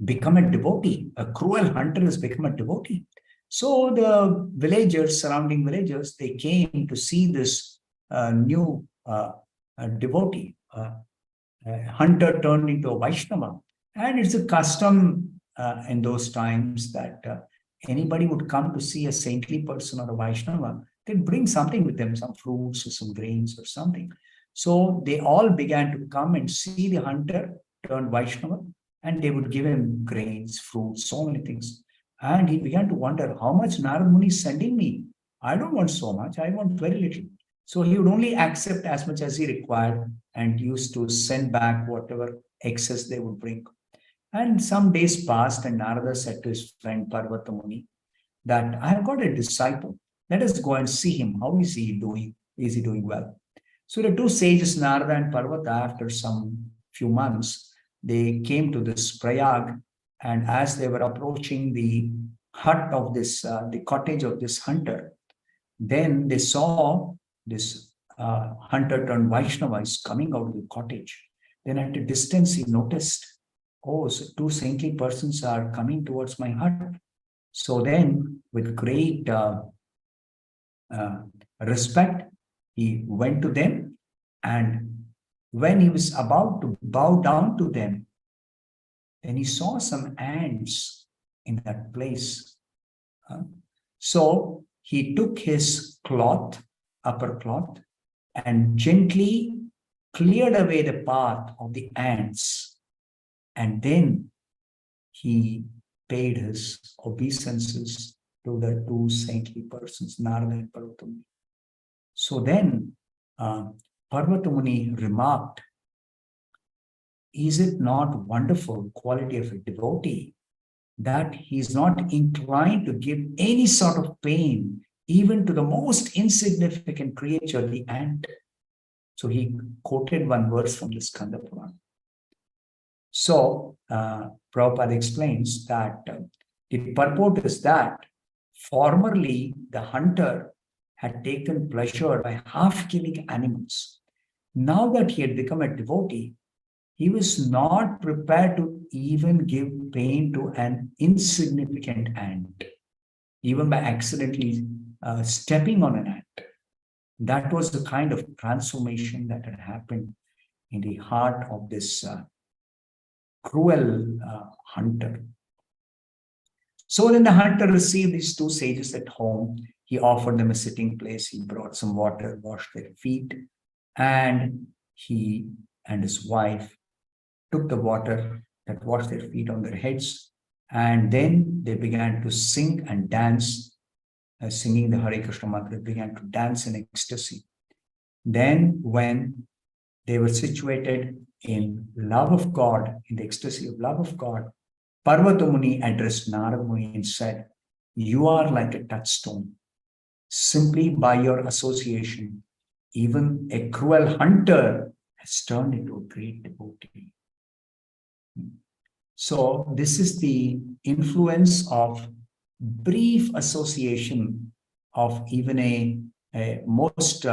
Speaker 5: become a devotee. A cruel hunter has become a devotee. So the villagers, surrounding villagers, they came to see this new devotee. Hunter turned into a Vaishnava. And it's a custom in those times that anybody would come to see a saintly person or a Vaishnava, they'd bring something with them, some fruits or some grains or something. So they all began to come and see the hunter turned Vaishnava, and they would give him grains, fruits, so many things. And he began to wonder, how much Narad Muni is sending me? I don't want so much, I want very little. So he would only accept as much as he required and used to send back whatever excess they would bring. And some days passed, and Narada said to his friend Parvata Muni that I have got a disciple. Let us go and see him. How is he doing? Is he doing well? So the two sages, Narada and Parvata, after some few months, they came to this Prayag, and as they were approaching the hut of this, the cottage of this hunter, then they saw this hunter turned Vaishnava is coming out of the cottage. Then at a distance, he noticed, oh, so two saintly persons are coming towards my hut. So then, with great respect, he went to them, and when he was about to bow down to them, then he saw some ants in that place. So he took his cloth, upper cloth, and gently cleared away the path of the ants. And then he paid his obeisances to the two saintly persons, Narada and Parvata Muni. So then Parvata Muni remarked, is it not wonderful quality of a devotee that he is not inclined to give any sort of pain even to the most insignificant creature, the ant? So he quoted one verse from the Skanda Purana. So Prabhupada explains that the purport is that formerly the hunter had taken pleasure by half killing animals. Now that he had become a devotee, he was not prepared to even give pain to an insignificant ant, even by accidentally stepping on an ant. That was the kind of transformation that had happened in the heart of this cruel hunter. So then the hunter received these two sages at home. He offered them a sitting place. He brought some water, washed their feet, and he and his wife took the water that washed their feet on their heads, and then they began to sing and dance, singing the Hare Krishna mantra. They began to dance in ecstasy. Then when they were situated in love of God, in the ecstasy of love of God, Parvata Muni addressed Narada Muni and said, you are like a touchstone. Simply by your association, even a cruel hunter has turned into a great devotee. So this is the influence of brief association of even a most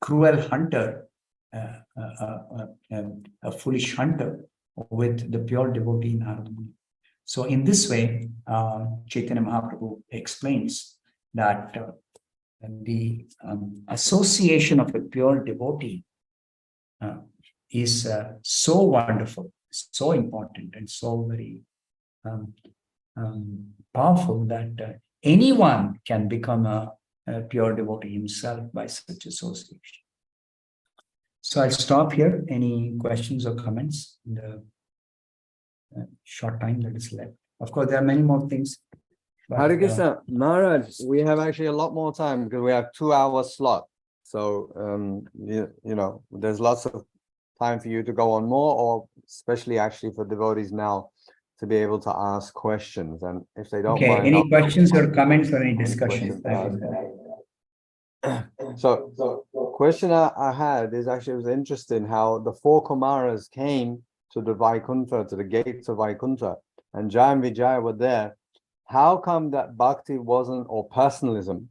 Speaker 5: cruel hunter, a foolish hunter, with the pure devotee Narada Muni. So in this way, Chaitanya Mahaprabhu explains that the association of a pure devotee is so wonderful, so important, and so very powerful that anyone can become a pure devotee himself by such association. So I'll stop here. Any questions or comments in the short time that is left? Of course, there are many more things.
Speaker 3: Hare Krishna, Maharaj, we have actually a lot more time because we have 2-hour slot. So, you know, there's lots of time for you to go on more, or especially actually for devotees now to be able to ask questions. And if they don't mind,
Speaker 5: any questions or comments or any discussions?
Speaker 3: So question I had is actually, it was interesting how the 4 Kumaras came to the Vaikuntha, to the gates of Vaikuntha, and Jaya and Vijaya were there. How come that bhakti wasn't, or personalist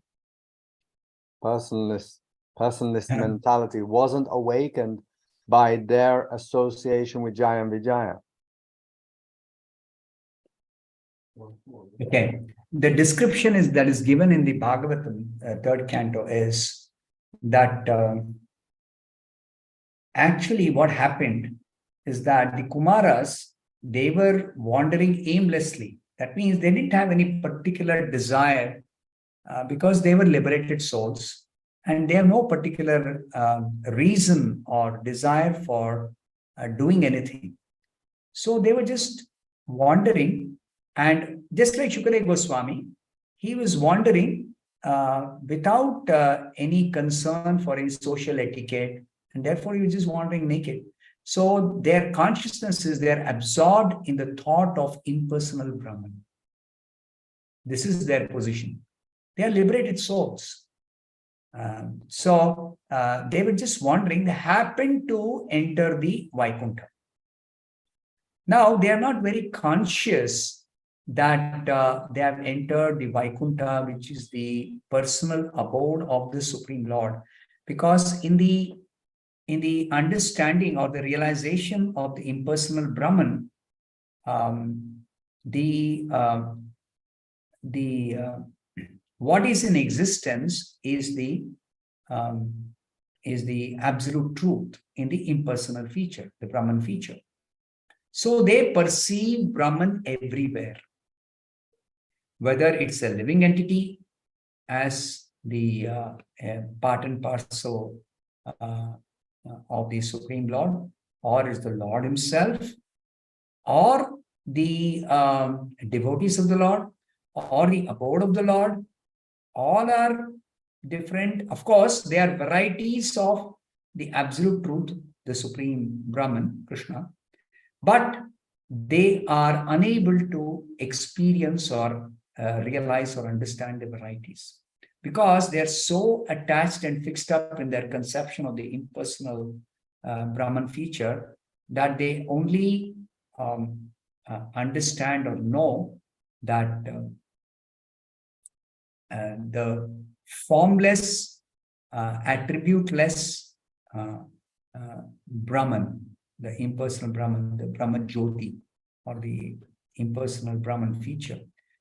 Speaker 3: mentality wasn't awakened by their association with Jaya and Vijaya?
Speaker 5: Okay, the description that is given in the Bhagavatam, 3rd canto, is that actually what happened is that the Kumaras, they were wandering aimlessly. That means they didn't have any particular desire because they were liberated souls and they have no particular reason or desire for doing anything. So they were just wandering, and just like Shukadeva Goswami, he was wandering without any concern for any social etiquette, and therefore he was just wandering naked. So their consciousness they're absorbed in the thought of impersonal Brahman. This is their position. They are liberated souls. So they were just wandering. They happened to enter the Vaikuntha. Now they are not very conscious that they have entered the Vaikuntha, which is the personal abode of the Supreme Lord, because in the understanding or the realization of the impersonal Brahman, what is in existence is the absolute truth in the impersonal feature, the Brahman feature. So they perceive Brahman everywhere, whether it's a living entity as the part and parcel of the Supreme Lord, or is the Lord himself, or the devotees of the Lord, or the abode of the Lord. All are different. Of course, they are varieties of the absolute truth, the Supreme Brahman, Krishna, but they are unable to experience or realize or understand the varieties because they are so attached and fixed up in their conception of the impersonal Brahman feature that they only understand or know that the formless, attributeless Brahman, the impersonal Brahman, the Brahman Jyoti, or the impersonal Brahman feature.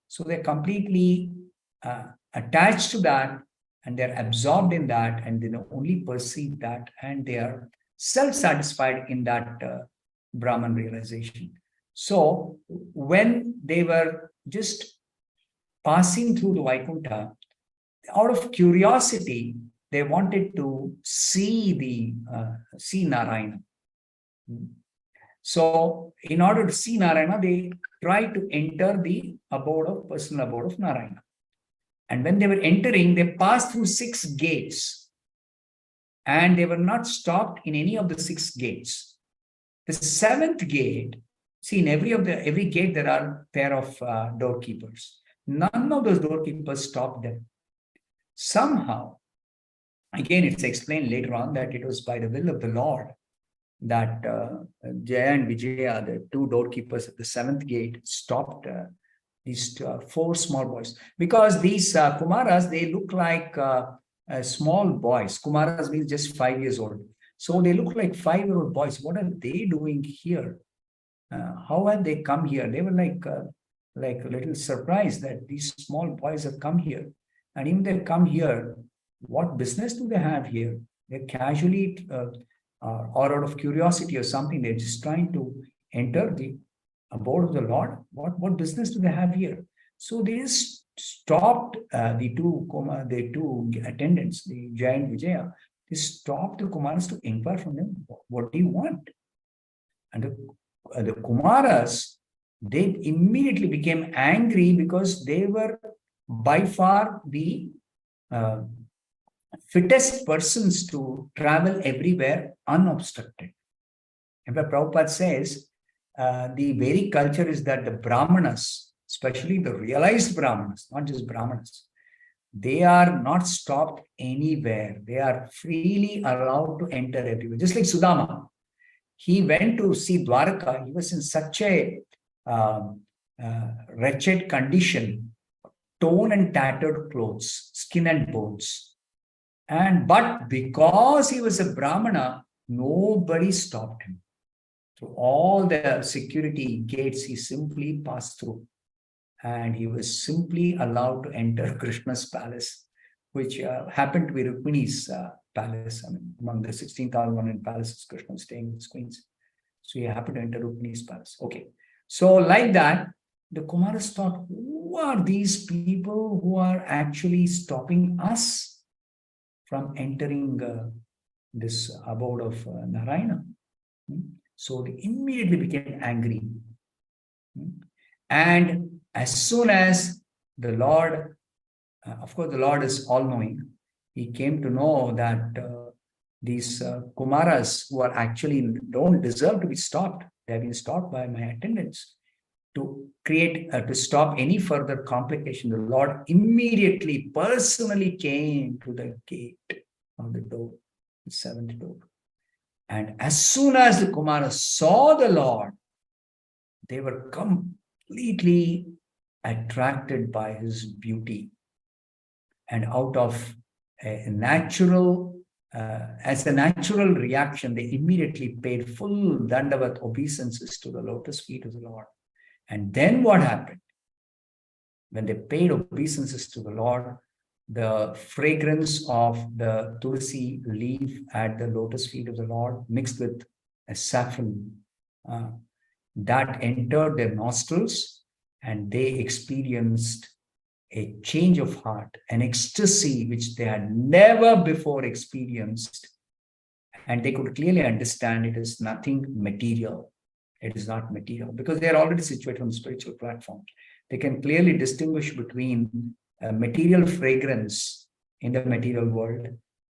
Speaker 5: So they're completely attached to that, and they're absorbed in that, and they only perceive that, and they are self-satisfied in that Brahman realization. So when they were just passing through the Vaikuntha, out of curiosity, they wanted to see see Narayana. So in order to see Narayana, they tried to enter the personal abode of Narayana. And when they were entering, they passed through 6 gates. And they were not stopped in any of the 6 gates. The 7th gate, see, in every gate there are a pair of doorkeepers. None of those doorkeepers stopped them. Somehow, again, it's explained later on that it was by the will of the Lord that Jaya and Vijaya, the 2 doorkeepers at the 7th gate, stopped these 4 small boys. Because these Kumaras, they look like small boys. Kumaras means just 5 years old. So they look like 5-year-old boys. What are they doing here? How have they come here? They were like a little surprised that these small boys have come here. And even they come here, what business do they have here? They're casually or out of curiosity or something, they're just trying to enter the abode of the Lord. What business do they have here? So they stopped the two attendants, the Jaya and Vijaya. They stopped the Kumaras to inquire from them, what do you want? And the Kumaras, they immediately became angry because they were by far the fittest persons to travel everywhere unobstructed. And Prabhupada says, the very culture is that the Brahmanas, especially the realized Brahmanas, not just Brahmanas, they are not stopped anywhere. They are freely allowed to enter everywhere. Just like Sudama. He went to see Dwarka. He was in such a wretched condition, torn and tattered clothes, skin and bones. But because he was a Brahmana, nobody stopped him. Through all the security gates, he simply passed through. And he was simply allowed to enter Krishna's palace, which happened to be Rukmini's palace. I mean, among the 16,100 palaces, Krishna was staying with his queens. So he happened to enter Rukmini's palace. Okay. So like that, the Kumaras thought, who are these people who are actually stopping us from entering this abode of Narayana? So they immediately became angry. And as soon as the Lord, of course, the Lord is all-knowing, he came to know that these Kumaras who are actually don't deserve to be stopped, they have been stopped by my attendants. To create, to stop any further complication, the Lord immediately personally came to the gate of the door, the seventh door. And as soon as the Kumaras saw the Lord, they were completely attracted by his beauty. And out of a natural, as a natural reaction, they immediately paid full dandavat obeisances to the lotus feet of the Lord. And then what happened? When they paid obeisances to the Lord, the fragrance of the tulsi leaf at the lotus feet of the Lord mixed with a saffron, that entered their nostrils, and they experienced a change of heart, an ecstasy which they had never before experienced. And they could clearly understand it is nothing material. It is not material because they are already situated on the spiritual platform. They can clearly distinguish between material fragrance in the material world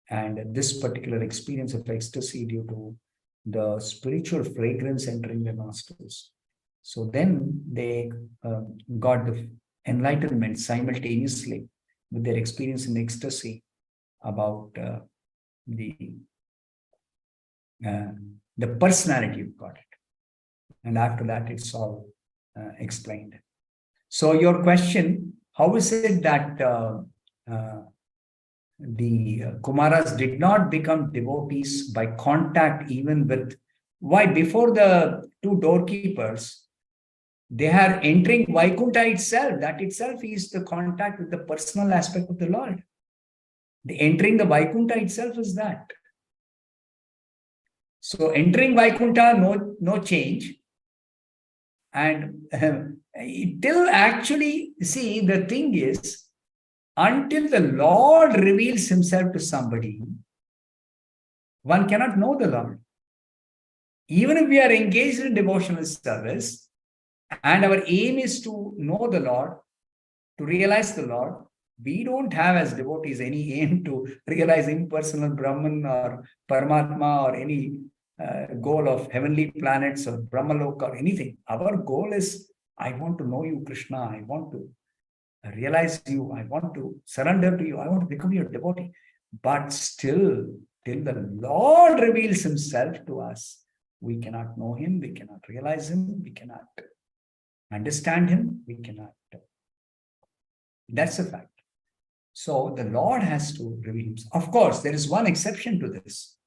Speaker 5: and this particular experience of ecstasy due to the spiritual fragrance entering their nostrils. So then they got the enlightenment simultaneously with their experience in ecstasy about the personality of God. And after that, it's all explained. So your question, how is it that the Kumaras did not become devotees by contact even with, why before the two doorkeepers, they are entering Vaikuntha itself. That itself is the contact with the personal aspect of the Lord. The entering the Vaikuntha itself is that. So entering Vaikuntha, no change. And till actually, see, the thing is, until the Lord reveals himself to somebody, one cannot know the Lord. Even if we are engaged in devotional service, and our aim is to know the Lord, to realize the Lord, we don't have as devotees any aim to realize impersonal Brahman or Paramatma or any goal of heavenly planets or Brahmaloka or anything. Our goal is, I want to know you, Krishna. I want to realize you. I want to surrender to you. I want to become your devotee. But still, till the Lord reveals himself to us, we cannot know him. We cannot realize him. We cannot understand him. We cannot. That's a fact. So the Lord has to reveal himself. Of course, there is one exception to this.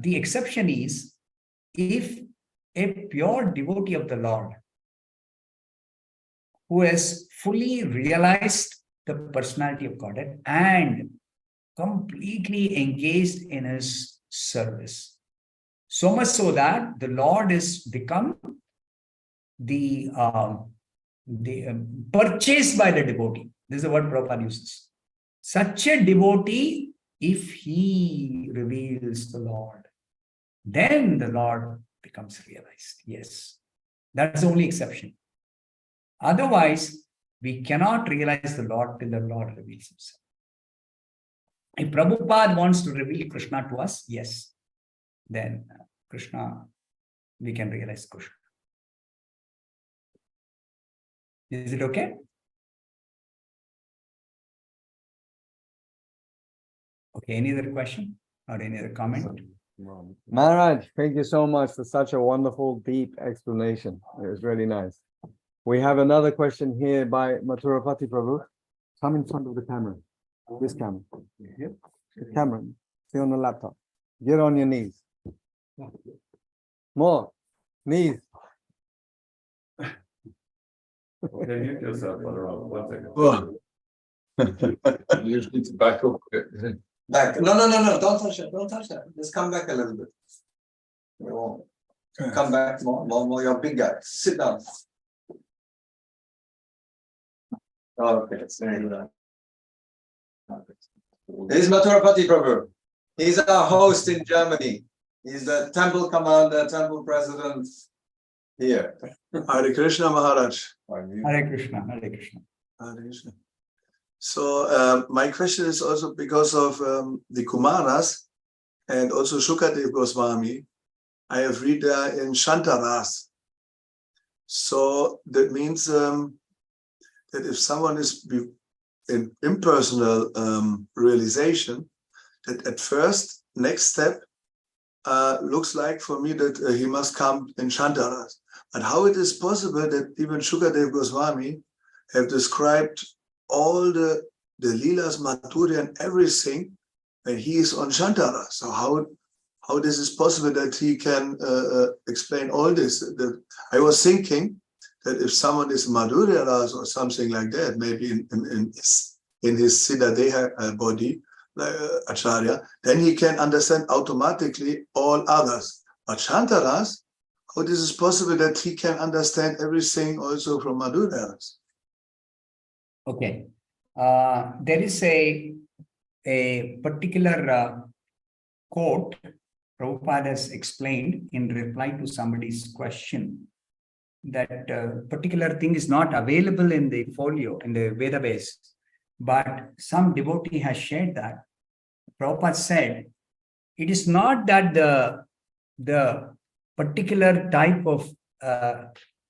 Speaker 5: The exception is if a pure devotee of the Lord who has fully realized the personality of Godhead and completely engaged in his service. So much so that the Lord is become the purchased by the devotee. This is the word Prabhupada uses. Such a devotee, if he reveals the Lord, then the Lord becomes realized. Yes, that's the only exception. Otherwise, we cannot realize the Lord till the Lord reveals himself. If Prabhupada wants to reveal Krishna to us, yes, then Krishna, we can realize Krishna. Is it okay? Okay, any other question or any other comment?
Speaker 3: Maharaj, thank you so much for such a wonderful, deep explanation. It was really nice. We have another question here by Mathurapati Prabhu. Come in front of the camera. This camera. The camera. See on the laptop. Get on your knees. More. Knees.
Speaker 4: Okay, mute yourself, Balaram. 1 second. You just need to back up a bit.
Speaker 6: Back. No. Don't touch it. Don't touch that. Just come back a little bit. Come back more. You're big guy. Sit down. Oh, okay, it's very good. This is Mathurapati Prabhu. He's our host in Germany. He's the temple commander, temple president here.
Speaker 7: Hare Krishna Maharaj.
Speaker 5: Hare Krishna, Hare Krishna.
Speaker 7: Hare Krishna. So my question is also because of the Kumaras and also Shukadev Goswami. I have read in Shantaras. So that means that if someone is in impersonal realization, that at first, next step looks like for me that he must come in Shantaras. But how it is possible that even Shukadev Goswami have described all the Leelas, Madhurya and everything when he is on Shantara. So how this is possible that he can explain all this? I was thinking that if someone is Madhurya Ras or something like that, maybe in his Siddhadeha body, like Acharya, then he can understand automatically all others. But Shantaras, how this is possible that he can understand everything also from Madhurya Ras?
Speaker 5: Okay. There is a particular quote Prabhupada has explained in reply to somebody's question, that particular thing is not available in the folio, in the Vedabase, but some devotee has shared that. Prabhupada said, it is not that the particular type of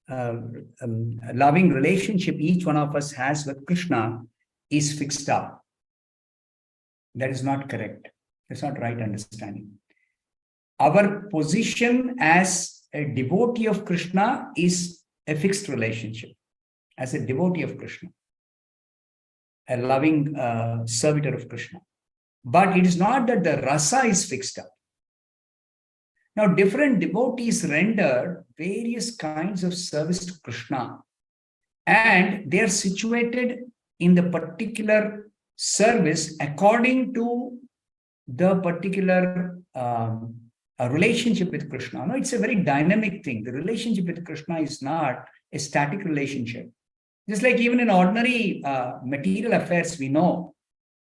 Speaker 5: loving relationship each one of us has with Krishna is fixed up. That is not correct. That's not right understanding. Our position as a devotee of Krishna is a fixed relationship. As a devotee of Krishna, a loving servitor of Krishna. But it is not that the rasa is fixed up. Now, different devotees render various kinds of service to Krishna, and they are situated in the particular service according to the particular relationship with Krishna. No, it's a very dynamic thing. The relationship with Krishna is not a static relationship. Just like even in ordinary material affairs, we know,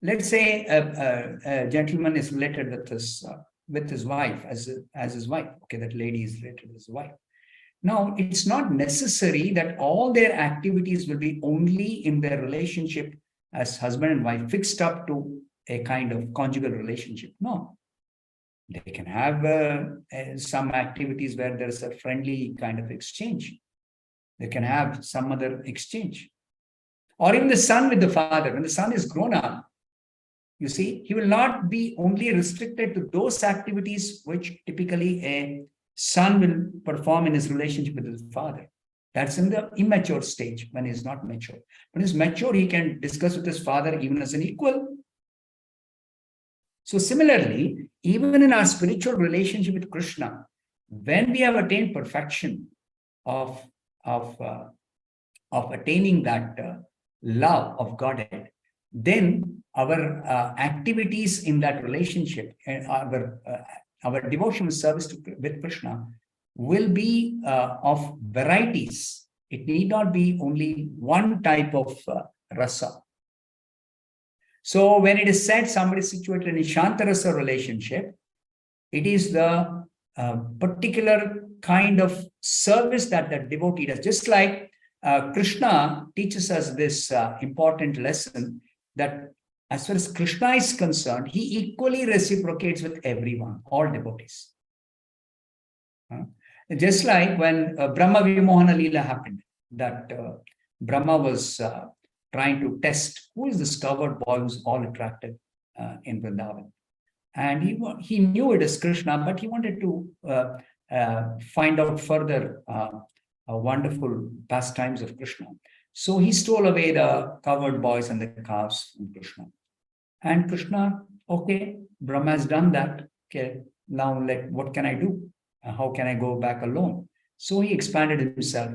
Speaker 5: let's say a gentleman is related with his wife as his wife. Okay, that lady is related with his wife. Now, it's not necessary that all their activities will be only in their relationship as husband and wife, fixed up to a kind of conjugal relationship. No. They can have some activities where there's a friendly kind of exchange. They can have some other exchange. Or even the son with the father. When the son is grown up, you see, he will not be only restricted to those activities which typically a son will perform in his relationship with his father. That's in the immature stage, when he's not mature. When he's mature, he can discuss with his father even as an equal. So similarly, even in our spiritual relationship with Krishna, when we have attained perfection of attaining that love of Godhead, then our activities in that relationship and our devotional service with Krishna will be of varieties. It need not be only one type of rasa. So when it is said somebody is situated in a Shantarasa relationship, it is the particular kind of service that the devotee does. Just like Krishna teaches us this important lesson, that as far as Krishna is concerned, he equally reciprocates with everyone, all devotees. Just like when Brahma Vimohana Leela happened, that Brahma was trying to test who is this covered boy who's all attracted in Vrindavan. And he knew it as Krishna, but he wanted to find out further wonderful pastimes of Krishna. So he stole away the covered boys and the calves from Krishna. And Krishna, okay, Brahma has done that. Okay, now what can I do? How can I go back alone? So he expanded himself.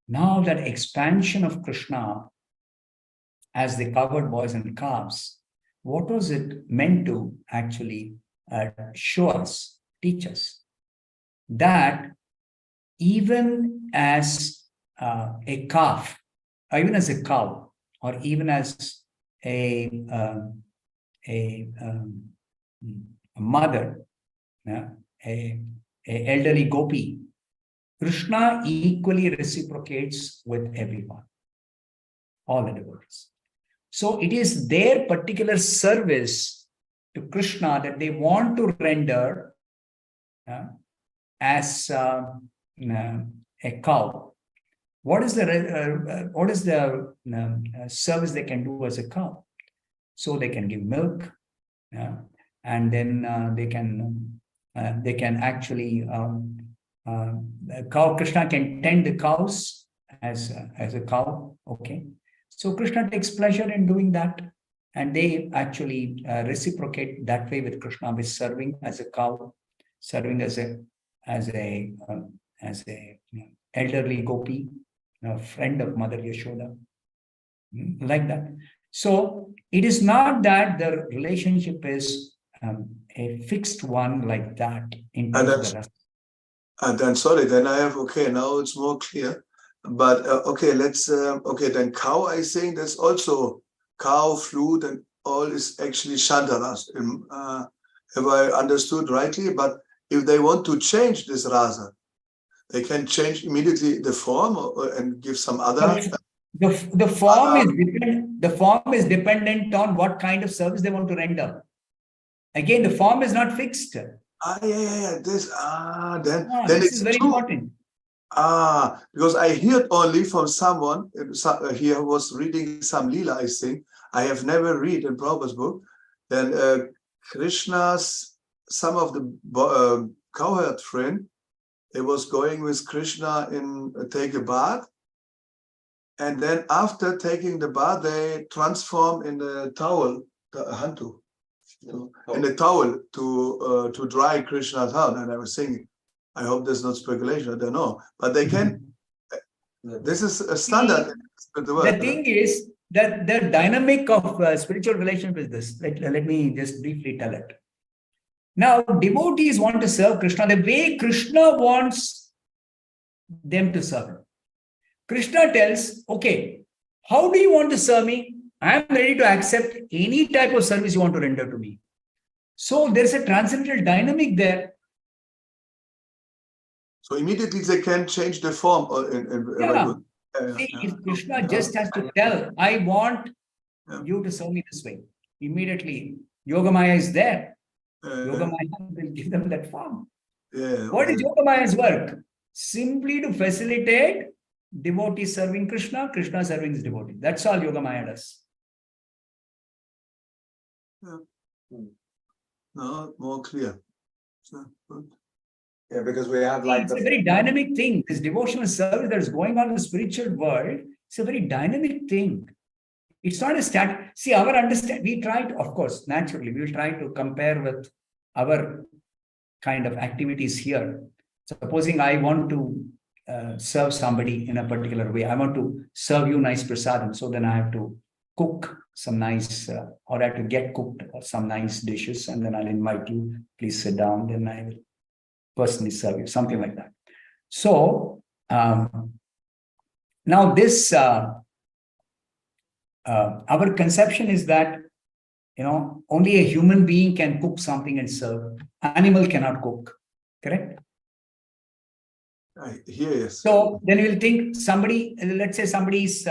Speaker 5: Now that expansion of Krishna as the covered boys and calves, what was it meant to actually show us, teach us? That even as a calf, even as a cow, or even as a mother, a elderly gopi, Krishna equally reciprocates with everyone, all the devotees. So it is their particular service to Krishna that they want to render as a cow. What is the service they can do as a cow? So they can give milk, and then they can actually cow. Krishna can tend the cows as a cow. Okay, so Krishna takes pleasure in doing that, and they actually reciprocate that way with Krishna by serving as a cow, serving as a elderly gopi, a friend of Mother Yashoda, like that. So it is not that the relationship is a fixed one like that in terms of the rest.
Speaker 7: And then sorry, then I have, okay, now it's more clear. But okay, let's okay, then cow, I think that's also cow, flute, and all is actually Shantaras. Have I understood rightly? But if they want to change this rasa, they can change immediately the form and give some other.
Speaker 5: The form is dependent on what kind of service they want to render. Again, the form is not fixed.
Speaker 7: This then
Speaker 5: this
Speaker 7: it's
Speaker 5: is very
Speaker 7: true.
Speaker 5: important.
Speaker 7: Because I heard only from someone, he was reading some Leela, I think. I have never read in Prabhupada's book. Then Krishna's, some of the cowherd friend, they was going with Krishna in take a bath. And then after taking the bath, they transform in the towel, the hantu, in the towel to dry Krishna's hand. And I was thinking, I hope there's not speculation, I don't know. But they can, this is a standard.
Speaker 5: The thing is that the dynamic of spiritual relationship is this. Let me just briefly tell it. Now, devotees want to serve Krishna the way Krishna wants them to serve him. Krishna tells, okay, how do you want to serve me? I am ready to accept any type of service you want to render to me. So there's a transcendental dynamic there.
Speaker 7: So immediately they can change the form.
Speaker 5: If Krishna just has to tell, I want you to serve me this way, immediately Yogamaya is there. Yogamaya will give them that form. What is Yogamaya's work? Simply to facilitate devotee serving Krishna, Krishna serving his devotee. That's all Yogamaya does.
Speaker 7: No, more clear.
Speaker 6: Yeah, because we have like
Speaker 5: it's a very dynamic thing. This devotional service that is going on in the spiritual world, it's a very dynamic thing. It's not a static. See, our understanding, we try to, of course, naturally, we will try to compare with our kind of activities here. Supposing I want to serve somebody in a particular way. I want to serve you nice prasadam. So then I have to cook some nice, or I have to get cooked some nice dishes, and then I'll invite you, please sit down, then I will personally serve you, something like that. So now this, our conception is that, only a human being can cook something and serve. Animal cannot cook, correct?
Speaker 7: Yes.
Speaker 5: So then you will think somebody, let's say somebody is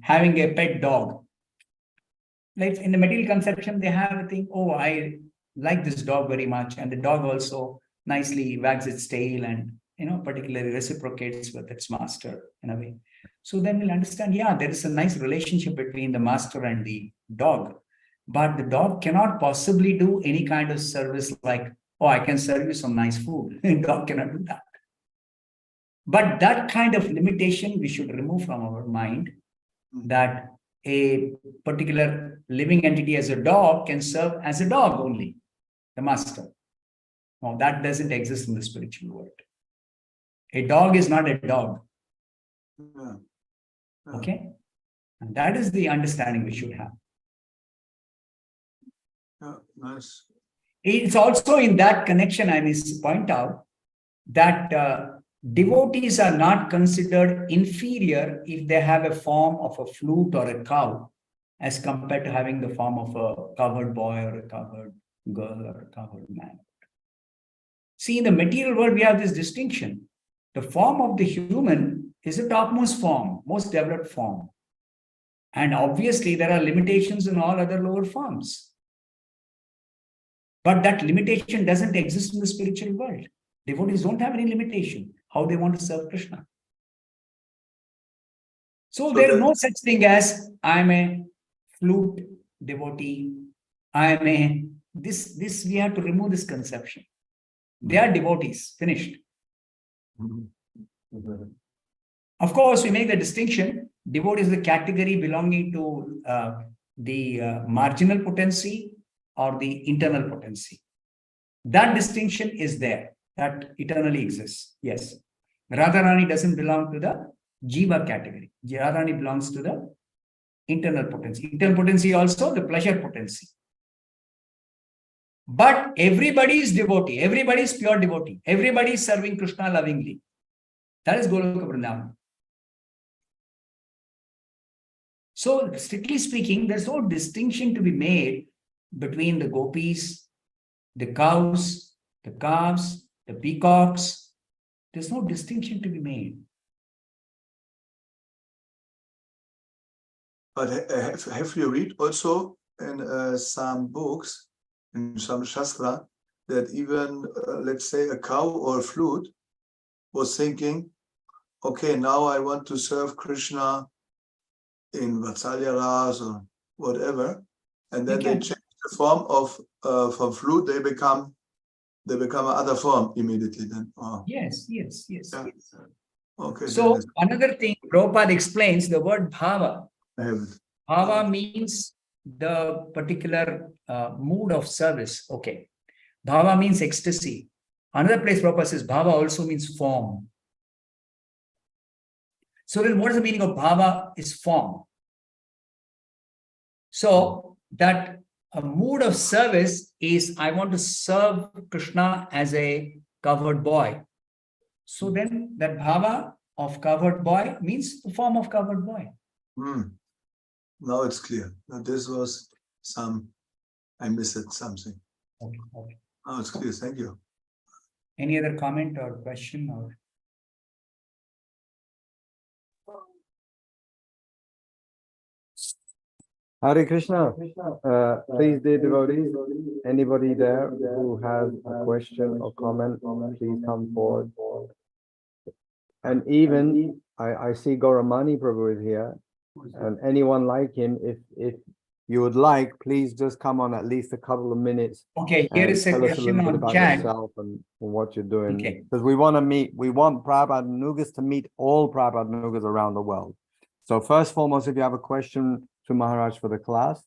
Speaker 5: having a pet dog. Like in the material conception, they have a thing, oh, I like this dog very much. And the dog also nicely wags its tail and, particularly reciprocates with its master in a way. So then we'll understand, there is a nice relationship between the master and the dog. But the dog cannot possibly do any kind of service like, oh, I can serve you some nice food. The dog cannot do that. But that kind of limitation we should remove from our mind, that a particular living entity as a dog can serve as a dog only, the master. No, that doesn't exist in the spiritual world. A dog is not a dog. Okay? And that is the understanding we should have.
Speaker 7: Nice.
Speaker 5: It's also in that connection, I must point out that devotees are not considered inferior if they have a form of a flute or a cow as compared to having the form of a covered boy or a covered girl or a covered man. See, in the material world, we have this distinction. The form of the human is the topmost form, most developed form. And obviously, there are limitations in all other lower forms. But that limitation doesn't exist in the spiritual world. Devotees don't have any limitation how they want to serve Krishna. So there is no such thing as I'm a flute devotee. I'm a this we have to remove this conception. They are devotees, finished. Of course, we make the distinction. Devotee is the category belonging to the marginal potency or the internal potency. That distinction is there. That eternally exists. Yes. Radharani doesn't belong to the Jiva category. Radharani belongs to the internal potency. Internal potency also the pleasure potency. But everybody is devotee. Everybody is pure devotee. Everybody is serving Krishna lovingly. That is Goloka Vrindavan. So, strictly speaking, there's no distinction to be made between the gopis, the cows, the calves, the peacocks. There's no distinction to be made.
Speaker 7: But have you read also in some books, in some Shastra, that even, let's say, a cow or a flute was thinking, okay, now I want to serve Krishna in Vatsalya Ras or whatever, and then they change the form of from flute, they become another form immediately then. Oh.
Speaker 5: Yes.
Speaker 7: Yeah. Okay.
Speaker 5: So another thing, Prabhupada explains the word bhava.
Speaker 7: I have it.
Speaker 5: Bhava means the particular mood of service. Okay. Bhava means ecstasy. Another place Prabhupada says bhava also means form. So then what is the meaning of bhava? Is form. So that a mood of service is I want to serve Krishna as a covered boy. So then that bhava of covered boy means the form of covered boy.
Speaker 7: Now it's clear. Now this was I missed something.
Speaker 5: Okay.
Speaker 7: Now it's clear. Thank you.
Speaker 5: Any other comment or question or?
Speaker 3: Hare Krishna. Please, dear devotees, anybody there who has a question or comment, please come forward. And even I see Gauramani Prabhu is here, and anyone like him, if you would like, please just come on at least a couple of minutes.
Speaker 5: Okay, here is a
Speaker 3: tell us a
Speaker 5: question
Speaker 3: little bit
Speaker 5: on
Speaker 3: about
Speaker 5: chat.
Speaker 3: yourself and what you're doing.
Speaker 5: Okay.
Speaker 3: Because we want Prabhupadanugas to meet all Prabhupadanugas around the world. So first and foremost, if you have a question to Maharaj for the class.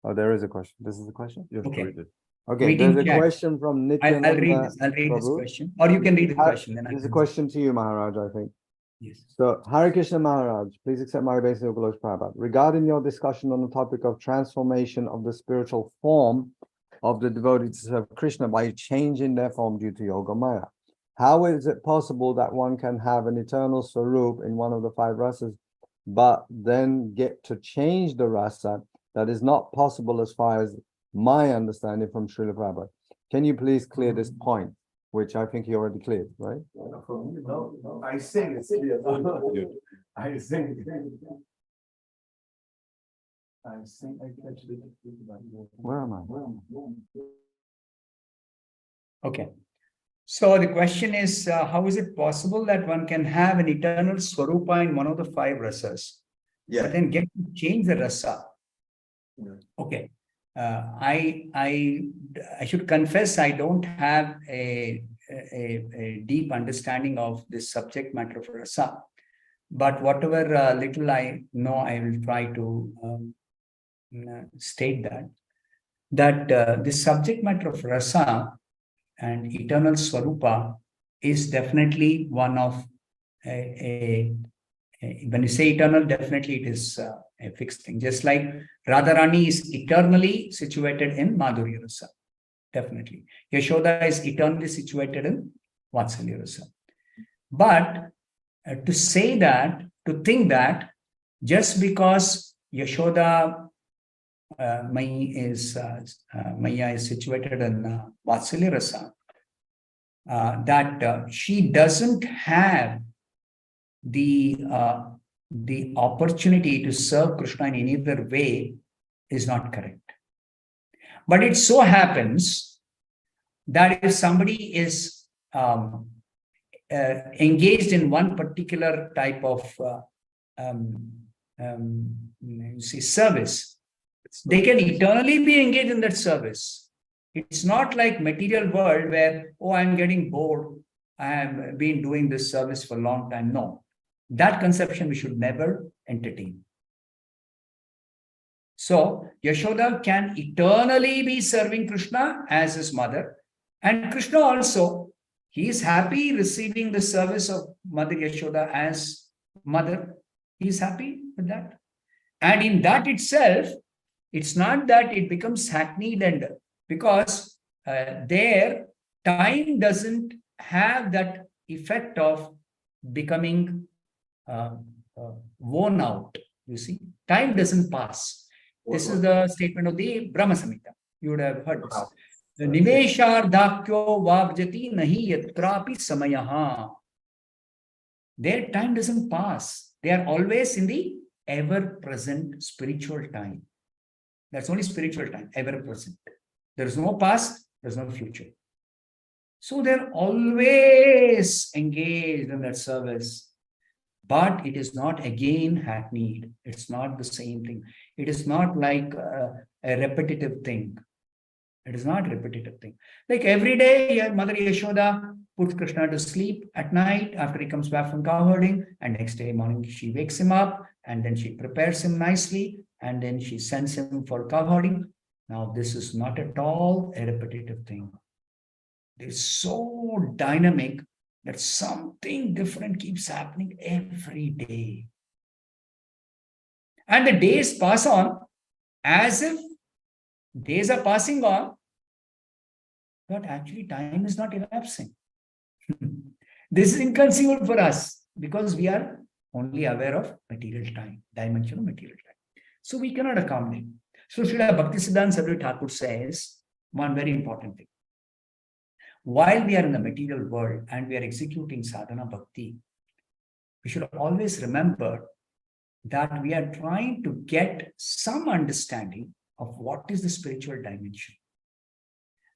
Speaker 3: Oh, there is a question. This is the question?
Speaker 4: You have to read it.
Speaker 3: Okay,
Speaker 5: Reading
Speaker 3: there's a
Speaker 5: chat.
Speaker 3: question from
Speaker 5: I'll
Speaker 3: Nityananda.
Speaker 5: read this
Speaker 3: Prabhu.
Speaker 5: question. Or you can read the question. Then
Speaker 3: There's a question to you, Maharaj, I think.
Speaker 5: Yes.
Speaker 3: So, Hare Krishna Maharaj, please accept my obeisance of Golosh Prabhupada. Regarding your discussion on the topic of transformation of the spiritual form of the devotee to serve Krishna by changing their form due to Yoga Maya, how is it possible that one can have an eternal Swarup in one of the 5 rasas, but then get to change the rasa? That is not possible as far as my understanding from Srila Prabhupada. Can you please clear this point, which I think he already cleared, right?
Speaker 4: No, I think it's clear. I think I actually.
Speaker 3: Where am I?
Speaker 5: Okay. So the question is, how is it possible that one can have an eternal Swarupa in one of the 5 rasas, but then get to change the rasa? Okay. I should confess I don't have a deep understanding of this subject matter of rasa, but whatever little I know, I will try to state that this subject matter of rasa and eternal Swarupa is definitely one of when you say eternal, definitely it is a fixed thing. Just like Radharani is eternally situated in Madhurya Rasa. Definitely. Yashoda is eternally situated in Vatsalya Rasa. But to say that, to think that just because Yashoda Maya is situated in Vatsalya Rasa, that she doesn't have the opportunity to serve Krishna in any other way is not correct. But it so happens that if somebody is engaged in one particular type of service, they can eternally be engaged in that service. It's not like material world where, oh, I'm getting bored, I have been doing this service for a long time. No, that conception we should never entertain. So Yashoda can eternally be serving Krishna as his mother, and Krishna also, he is happy receiving the service of Mother Yashoda as mother. He is happy with that. And in that itself, it's not that it becomes hackneyed, and because there time doesn't have that effect of becoming worn out. You see, time doesn't pass. This is the statement of the Brahma Samhita. You would have heard this. Nimeshardakyo vabjati nahi yatrapi samayaha. Their time doesn't pass. They are always in the ever-present spiritual time. That's only spiritual time, ever-present. There is no past, there is no future. So they're always engaged in that service. But it is not again hackneyed. It's not the same thing. It is not like a repetitive thing. It is not a repetitive thing. Like every day, Mother Yashoda puts Krishna to sleep at night after he comes back from cow herding, and next day morning she wakes him up, and then she prepares him nicely, and then she sends him for cow herding. Now, this is not at all a repetitive thing. It's so dynamic that something different keeps happening every day. And the days pass on as if days are passing on, but actually time is not elapsing. This is inconceivable for us because we are only aware of material time, dimension of material time. So we cannot accommodate. So Srila Bhaktisiddhanta Saraswati Thakur says one very important thing. While we are in the material world and we are executing sadhana bhakti, we should always remember that we are trying to get some understanding of what is the spiritual dimension.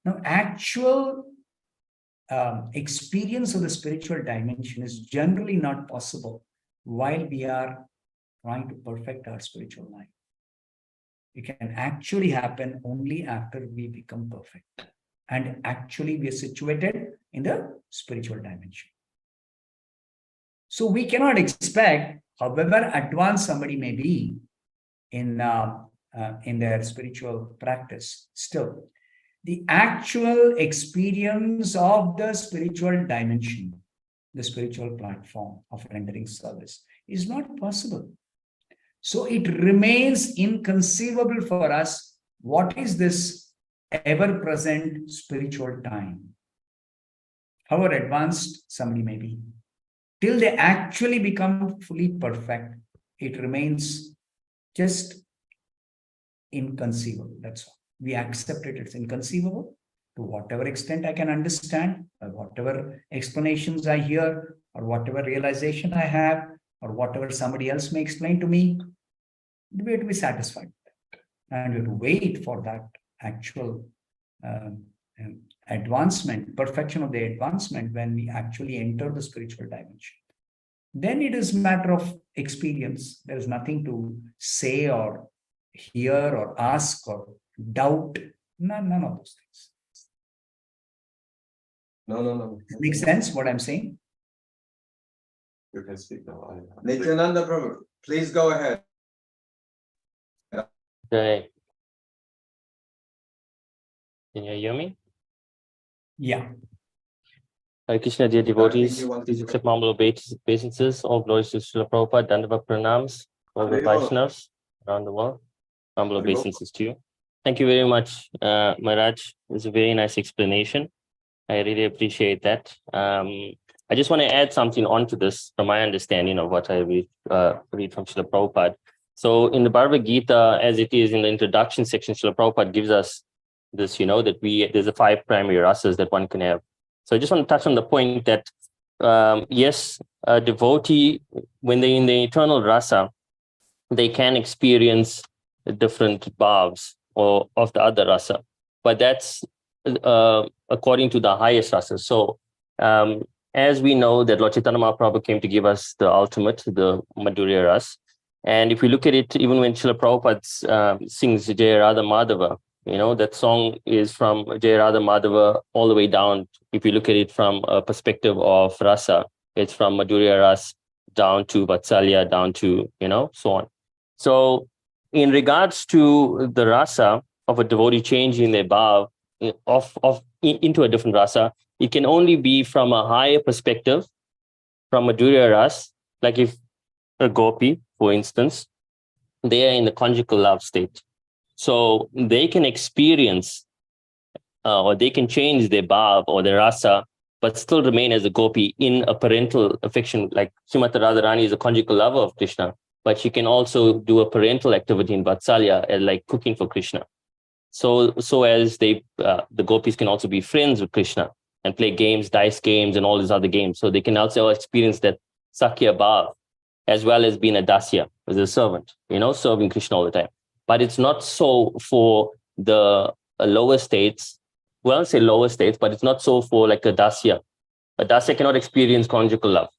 Speaker 5: Now, actual experience of the spiritual dimension is generally not possible while we are trying to perfect our spiritual life. It can actually happen only after we become perfect. And actually, we are situated in the spiritual dimension. So we cannot expect, however advanced somebody may be in their spiritual practice, still, the actual experience of the spiritual dimension, the spiritual platform of rendering service is not possible. So it remains inconceivable for us. What is this ever-present spiritual time? However advanced somebody may be, till they actually become fully perfect, it remains just inconceivable. That's all. We accept it, it's inconceivable. To whatever extent I can understand, or whatever explanations I hear, or whatever realization I have, or whatever somebody else may explain to me, we have to be satisfied. And we have to wait for that actual advancement, perfection of the advancement when we actually enter the spiritual dimension. Then it is a matter of experience. There is nothing to say or hear or ask or doubt. None of those things.
Speaker 4: No.
Speaker 5: Makes sense what I'm saying?
Speaker 4: You can speak now.
Speaker 6: Nityananda Prabhu, please go ahead.
Speaker 8: Okay. Can you hear me?
Speaker 5: Yeah.
Speaker 8: Hare Krishna, dear devotees,
Speaker 6: you want to
Speaker 8: please
Speaker 6: go
Speaker 8: accept my humble obeisances. All glories to Srila Prabhupada, Dandava Pranams, all the Vaishnavas around the world. Humble obeisances to you. Thank you very much, Maharaj. It was a very nice explanation. I really appreciate that. I just want to add something onto this from my understanding of what I read from Srila Prabhupada. So in the Bhagavad Gita, as it is in the introduction section, Srila Prabhupada gives us this, that there's a 5 primary rasas that one can have. So I just want to touch on the point that, yes, a devotee, when they're in the eternal rasa, they can experience the different bhavs or of the other rasa, but that's according to the highest rasa. So as we know that Lord Chaitanya Mahaprabhu came to give us the ultimate, the Madhurya Ras. And if we look at it, even when Srila Prabhupada sings Jaya Radha Madhava, that song is from Jaya Radha Madhava all the way down. If you look at it from a perspective of rasa, it's from Madhurya Ras down to Vatsalya, down to, so on. So in regards to the rasa of a devotee changing their bhav into a different rasa, it can only be from a higher perspective, from Madhurya Ras, like if a gopi, for instance, they are in the conjugal love state. So they can experience or they can change their bhav or their rasa, but still remain as a gopi in a parental affection. Like Srimati Radharani is a conjugal lover of Krishna, but she can also do a parental activity in Vatsalya, like cooking for Krishna. So as the gopis can also be friends with Krishna and play games, dice games, and all these other games. So they can also experience that Sakya Bhav, as well as being a dasya, as a servant, serving Krishna all the time. But it's not so for the lower states. Well, I'll say lower states, but it's not so for like a dasya. A dasya cannot experience conjugal love,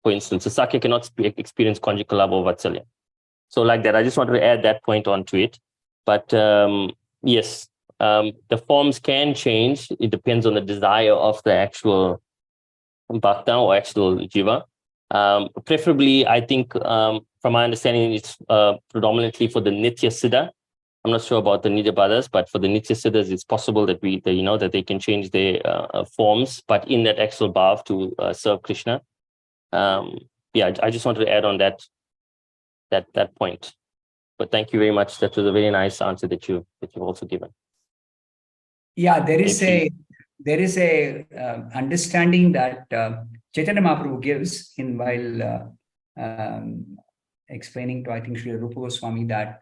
Speaker 8: for instance. A sakya cannot experience conjugal love or vatsalya. So like that, I just wanted to add that point onto it. But yes, the forms can change. It depends on the desire of the actual bhakta or actual jiva. Preferably, I think, from my understanding, it's predominantly for the Nitya Siddha. I'm not sure about the Nidyabadas, but for the Nitya Siddhas, it's possible that that they can change their forms, but in that actual bhav to serve Krishna. I just wanted to add on that point. But thank you very much. That was a very nice answer that you've also given.
Speaker 5: Yeah, there is a understanding that Chaitanya Mahaprabhu gives while explaining to, I think, Sri Rupa Goswami that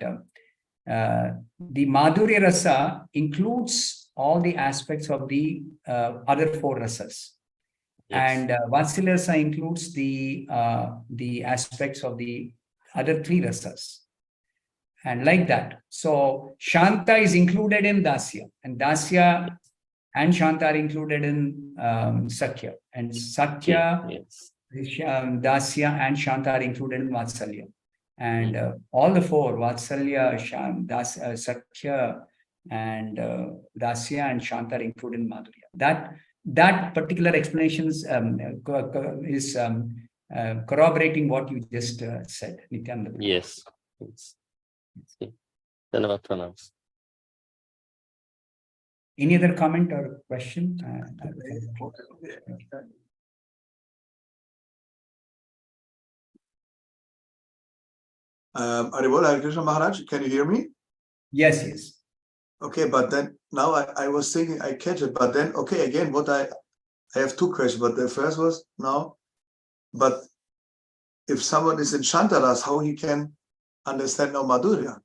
Speaker 5: the Madhurya Rasa includes all the aspects of the other 4 rasas. Yes. And Vatsalya Rasa includes the aspects of the other 3 rasas. And like that. So Shanta is included in Dasya, and Dasya and Shanta are included in Sakya. And Sakya, yes. Dasya and Shanta are included in Vatsalya. And all the 4, Vatsalya, Sakya, and Dasya and Shanta are included in Madhurya. That particular explanation is corroborating what you just said, Nityananda.
Speaker 8: Yes.
Speaker 5: Any other comment or question?
Speaker 7: Haribol, Hare Krishna Maharaj, can you hear me?
Speaker 5: Yes.
Speaker 7: Okay, but then now I was thinking I catch it, but then okay, again, what I have 2 questions, but the first was now, but if someone is in Shantaras, how he can understand now Madhurya?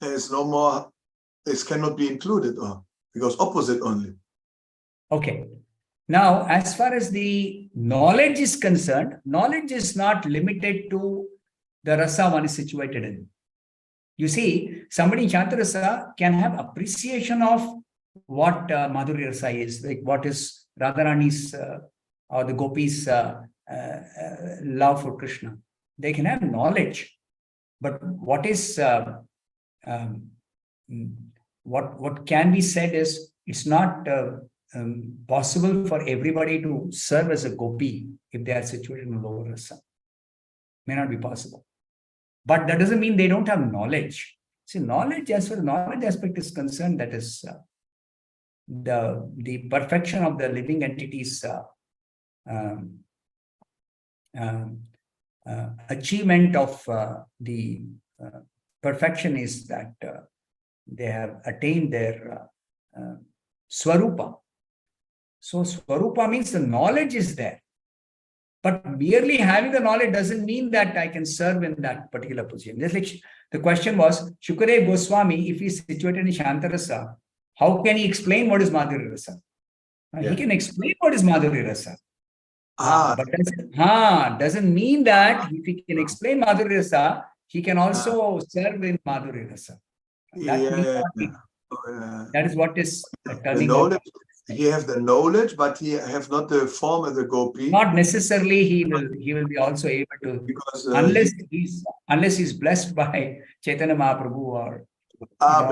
Speaker 7: There is no more, this cannot be included, or because opposite only.
Speaker 5: Okay. Now, as far as the knowledge is concerned, knowledge is not limited to the rasa one is situated in. You see, somebody in Chantarasa can have appreciation of what Madhurya Rasa is, like what is Radharani's or the gopis' love for Krishna. They can have knowledge, but what is what can be said is it's not possible for everybody to serve as a gopi if they are situated in lower rasa. May not be possible. But that doesn't mean they don't have knowledge. See, knowledge, as far as knowledge aspect is concerned, that is the perfection of the living entities achievement of the perfection is that they have attained their Swarupa. So Swarupa means the knowledge is there. But merely having the knowledge doesn't mean that I can serve in that particular position. Just like the question was, Shukadev Goswami, if he's situated in Shantarasa, how can he explain what is Madhurya Rasa? He can explain what is Madhurya Rasa. But doesn't mean that if he can explain Madhurya Rasa, he can also serve in Madhurya Rasa. That is what is turning out.
Speaker 7: He have the knowledge, but he have not the form of the gopi.
Speaker 5: Not necessarily he will be also able to, because unless he's blessed by Chaitanya Mahaprabhu or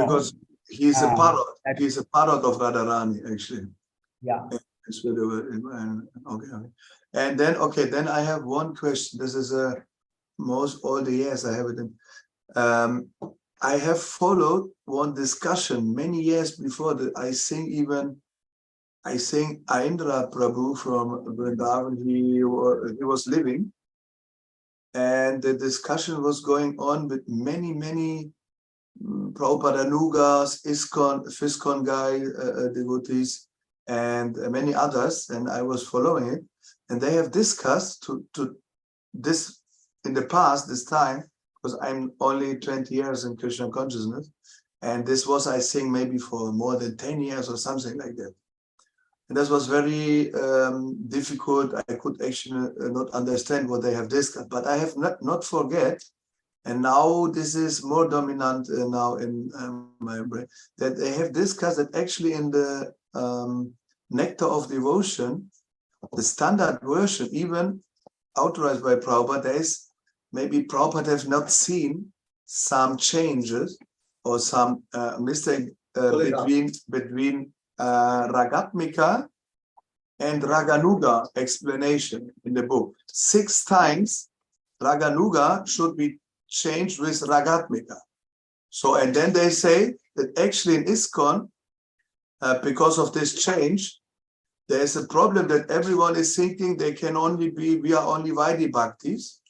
Speaker 7: because he's a parrot. He's a parrot of Radharani, actually.
Speaker 5: Yeah.
Speaker 7: Okay. And then then I have one question. This is most all the years I have it in. I have followed one discussion many years before that. I think Aindra Prabhu from Vrindavan, he was living, and the discussion was going on with many Prabhupadanugas, Fiskon guy devotees, and many others, and I was following it, and they have discussed to this in the past, this time, because I'm only 20 years in Krishna consciousness, and this was, I think, maybe for more than 10 years or something like that. And this was very difficult. I could actually not understand what they have discussed, but I have not forget, and now this is more dominant now in my brain, that they have discussed that actually in the Nectar of Devotion, the standard version, even authorized by Prabhupada, there is maybe Prabhupada have not seen some changes or some mistake between Ragatmika and Raganuga explanation in the book. 6 times Raganuga should be changed with Ragatmika. So, and then they say that actually in ISKCON, because of this change, there's a problem that everyone is thinking we are only Vaidhi Bhaktis.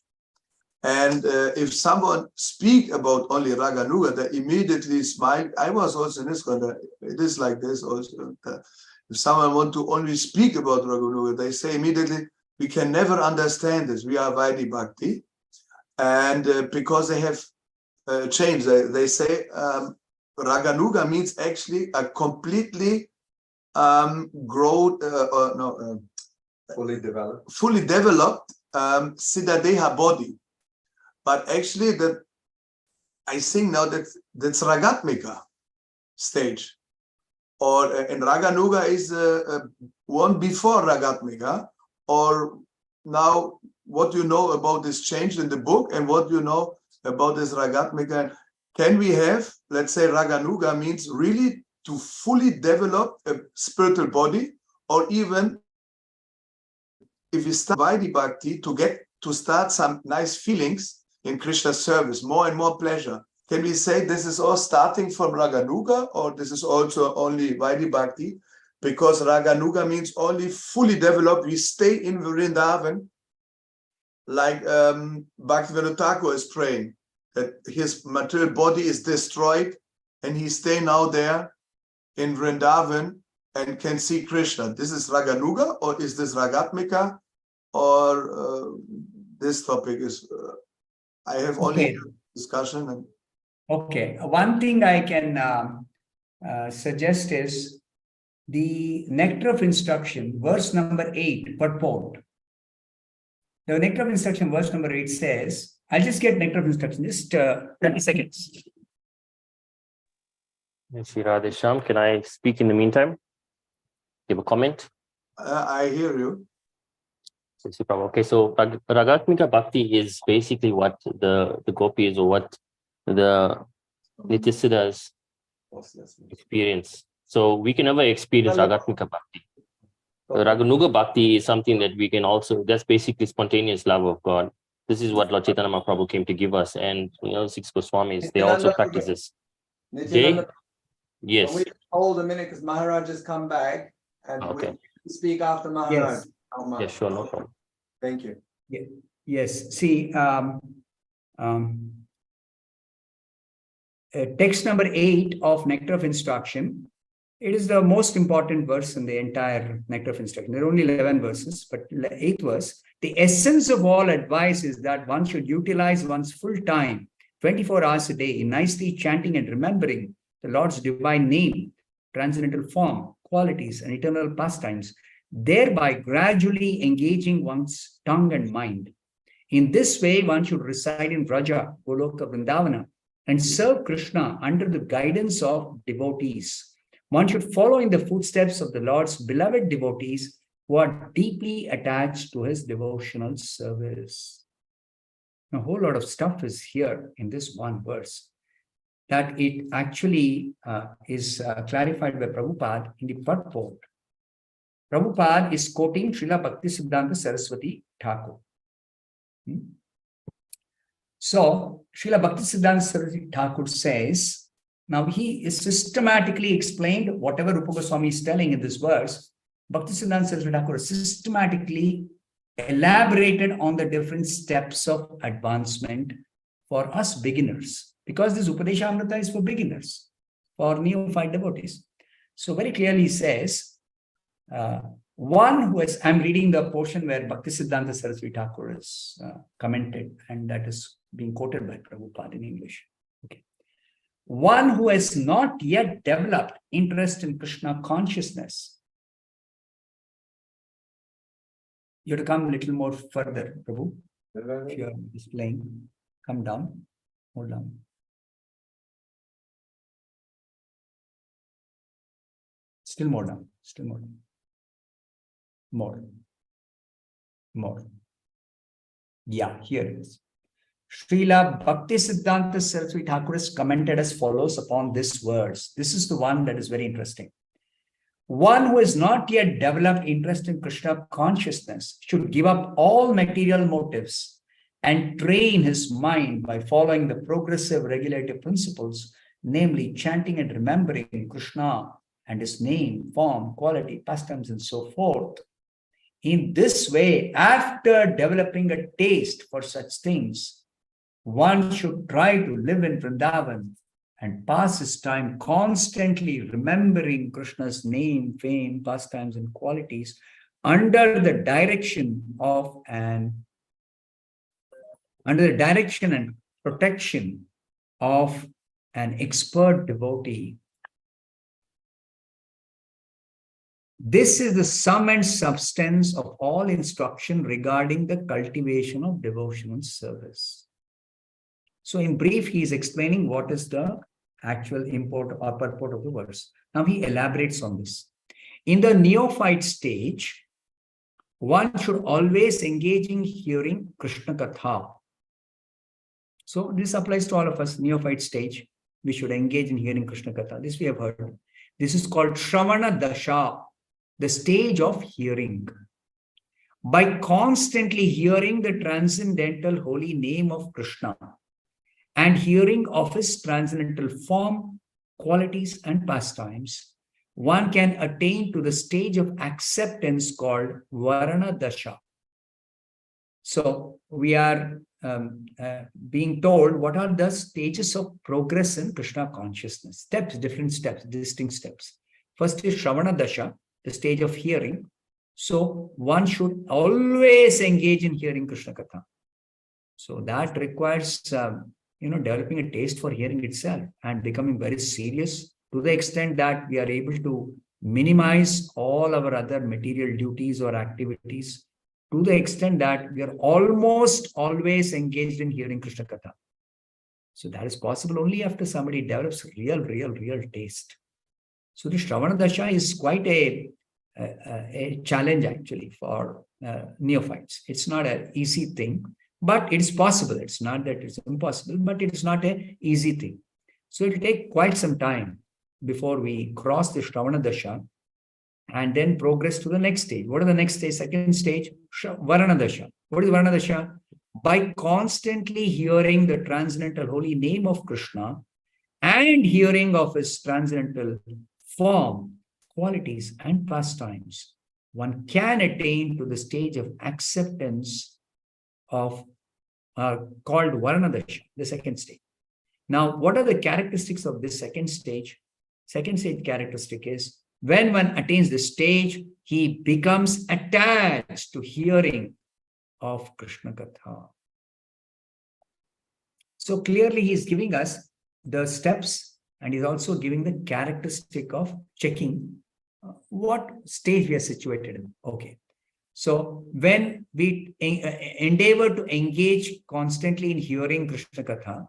Speaker 7: And if someone speak about only Raganuga, they immediately smile. I was also in ISKCON, it is like this also. If someone want to only speak about Raganuga, they say immediately, we can never understand this. We are Vaidhi Bhakti. And because they have changed, they say Raganuga means actually a completely fully developed Siddhadeha body. But actually, I think now that's Ragatmika stage. Or and Raganuga is one before Ragatmika. Or now, what you know about this change in the book and what you know about this Ragatmika. Can we have, let's say, Raganuga means really to fully develop a spiritual body, or even if we start Vaidhi Bhakti to start some nice feelings in Krishna's service, more and more pleasure. Can we say this is all starting from Raganuga, or this is also only Vaidhi Bhakti? Because Raganuga means only fully developed. We stay in Vrindavan, like Bhaktivinoda Thakur is praying, that his material body is destroyed and he stay now there in Vrindavan and can see Krishna. This is Raganuga, or is this Ragatmika, or this topic is, I have only discussion. And
Speaker 5: okay, one thing I can suggest is the Nectar of Instruction, verse number 8, purport. The Nectar of Instruction, verse number 8 says, I'll just get Nectar of Instruction, just 30 seconds.
Speaker 8: Shri Radhesham, can I speak in the meantime? Give a comment?
Speaker 7: I hear you.
Speaker 8: Okay, so Ragatmika Bhakti is basically what the gopis, or what the Nityasiddhas experience. So we can never experience Ragatmika Bhakti. Raganuga Bhakti is something that we can also, that's basically spontaneous love of God. This is what Lord Chaitanya Mahaprabhu came to give us, and 6 Goswamis, they also practice this. Yes.
Speaker 6: We hold a minute because Maharaj has come back, and we speak after Maharaj.
Speaker 8: Yes, sure, no problem.
Speaker 6: Thank you.
Speaker 5: Yes, see, text number 8 of Nectar of Instruction It is the most important verse in the entire Nectar of Instruction. There are only 11 verses, but the 8th verse, the essence of all advice is that one should utilize one's full time, 24 hours a day, in nicely chanting and remembering the Lord's divine name, transcendental form, qualities, and eternal pastimes, thereby gradually engaging one's tongue and mind. In this way, one should reside in Vraja, Goloka, Vrindavana, and serve Krishna under the guidance of devotees. One should follow in the footsteps of the Lord's beloved devotees who are deeply attached to his devotional service. A whole lot of stuff is here in this one verse that it actually is clarified by Prabhupada in the purport. Prabhupada is quoting Srila Bhaktisiddhanta Saraswati Thakur. So, Srila Bhaktisiddhanta Saraswati Thakur says, now he is systematically explained whatever Rupa Goswami is telling in this verse. Bhaktisiddhanta Saraswati Thakur systematically elaborated on the different steps of advancement for us beginners, because this Upadeshamrita is for beginners, for neophyte devotees. So very clearly says, one who is, I'm reading the portion where Bhaktisiddhanta Saraswati Thakur is commented, and that is being quoted by Prabhupada in English. Okay. One who has not yet developed interest in Krishna consciousness. You have to come a little more further, Prabhu. If you are displaying, come down, hold on. Still more down, still more down. More. Yeah, here it is. Srila Bhaktisiddhanta Saraswati Thakur has commented as follows upon this verse. This is the one that is very interesting. One who has not yet developed interest in Krishna consciousness should give up all material motives and train his mind by following the progressive regulative principles, namely chanting and remembering Krishna and his name, form, quality, pastimes, and so forth. In this way, after developing a taste for such things, one should try to live in Vrindavan and pass his time constantly remembering Krishna's name, fame, pastimes, and qualities under the direction and protection of an expert devotee. This is the sum and substance of all instruction regarding the cultivation of devotional service. So in brief, he is explaining what is the actual import or purport of the verse. Now he elaborates on this. In the neophyte stage, one should always engage in hearing Krishna Katha. So this applies to all of us, neophyte stage. We should engage in hearing Krishna Katha. This we have heard. This is called Shravana Dasha, the stage of hearing. By constantly hearing the transcendental holy name of Krishna and hearing of his transcendental form, qualities, and pastimes, one can attain to the stage of acceptance called Varana Dasha. So we are being told what are the stages of progress in Krishna consciousness. Steps, different steps, distinct steps. First is Shravana Dasha, the stage of hearing. So one should always engage in hearing Krishna Katha. So that requires developing a taste for hearing itself and becoming very serious to the extent that we are able to minimize all our other material duties or activities, to the extent that we are almost always engaged in hearing Krishna Katha. So that is possible only after somebody develops real taste. So the Shravana Dasha is quite a challenge actually for neophytes. It's not an easy thing, but it's possible. It's not that it's impossible, but it's not an easy thing. So it will take quite some time before we cross the Shravana Dasha and then progress to the next stage. What is the next stage? Second stage, Varana Dasha. What is Varana Dasha? By constantly hearing the transcendental holy name of Krishna and hearing of his transcendental form, qualities, and pastimes, one can attain to the stage of acceptance of called Varana Dasha, the second stage. Now, what are the characteristics of this second stage? Second stage characteristic is when one attains this stage, he becomes attached to hearing of Krishna Katha. So clearly he is giving us the steps and he's also giving the characteristic of checking what stage we are situated in. Okay. So when we endeavor to engage constantly in hearing Krishna Katha,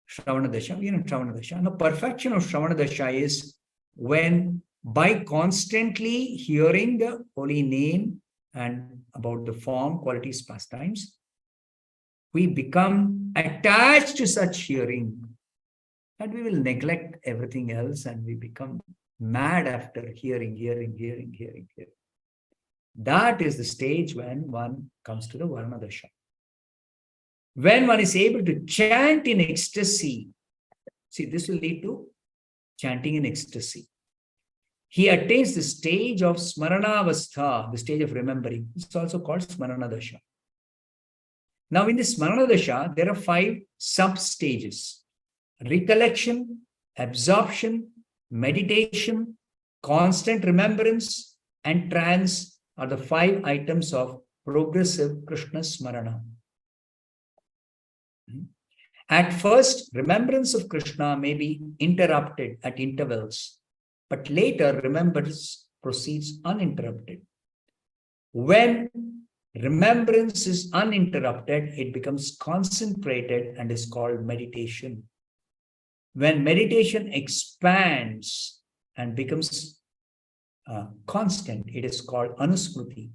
Speaker 5: Shravana Dasha, we are in Shravana Dasha. And the perfection of Shravana Dasha is when by constantly hearing the holy name and about the form, qualities, pastimes, we become attached to such hearing and we will neglect everything else and we become mad after hearing. That is the stage when one comes to the Varna Dasha. When one is able to chant in ecstasy, see, this will lead to chanting in ecstasy. He attains the stage of Smaranavastha, the stage of remembering. It's also called Smarana Dasha. Now, in this Smarana Dasha, there are 5 sub-stages. Recollection, absorption, meditation, constant remembrance, and trance are the 5 items of progressive Krishna Smarana. At first, remembrance of Krishna may be interrupted at intervals, but later remembrance proceeds uninterrupted. When remembrance is uninterrupted, it becomes concentrated and is called meditation. When meditation expands and becomes constant, it is called anusmriti.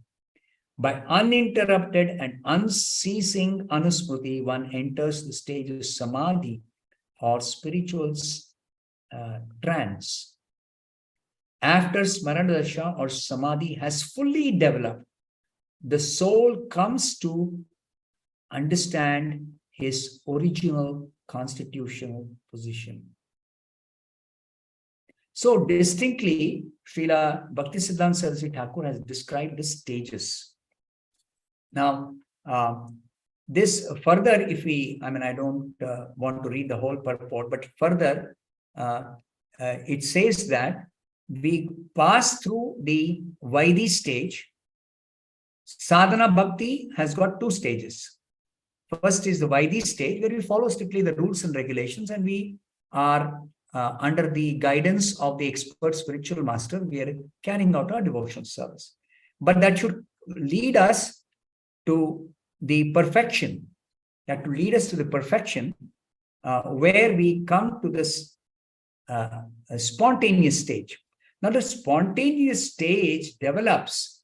Speaker 5: By uninterrupted and unceasing anusmriti, one enters the stage of samadhi or spiritual trance. After Smarana Dasha or samadhi has fully developed, the soul comes to understand his original constitutional position. So distinctly, Srila Bhaktisiddhanta Saraswati Thakur has described the stages. Now, this further, if we, I don't want to read the whole purport, but further, it says that we pass through the Vaidhi stage. Sadhana Bhakti has got 2 stages. First is the Vaidhi stage, where we follow strictly the rules and regulations, and we are under the guidance of the expert spiritual master, we are carrying out our devotional service. But that should lead us to the perfection, where we come to this spontaneous stage. Now, the spontaneous stage develops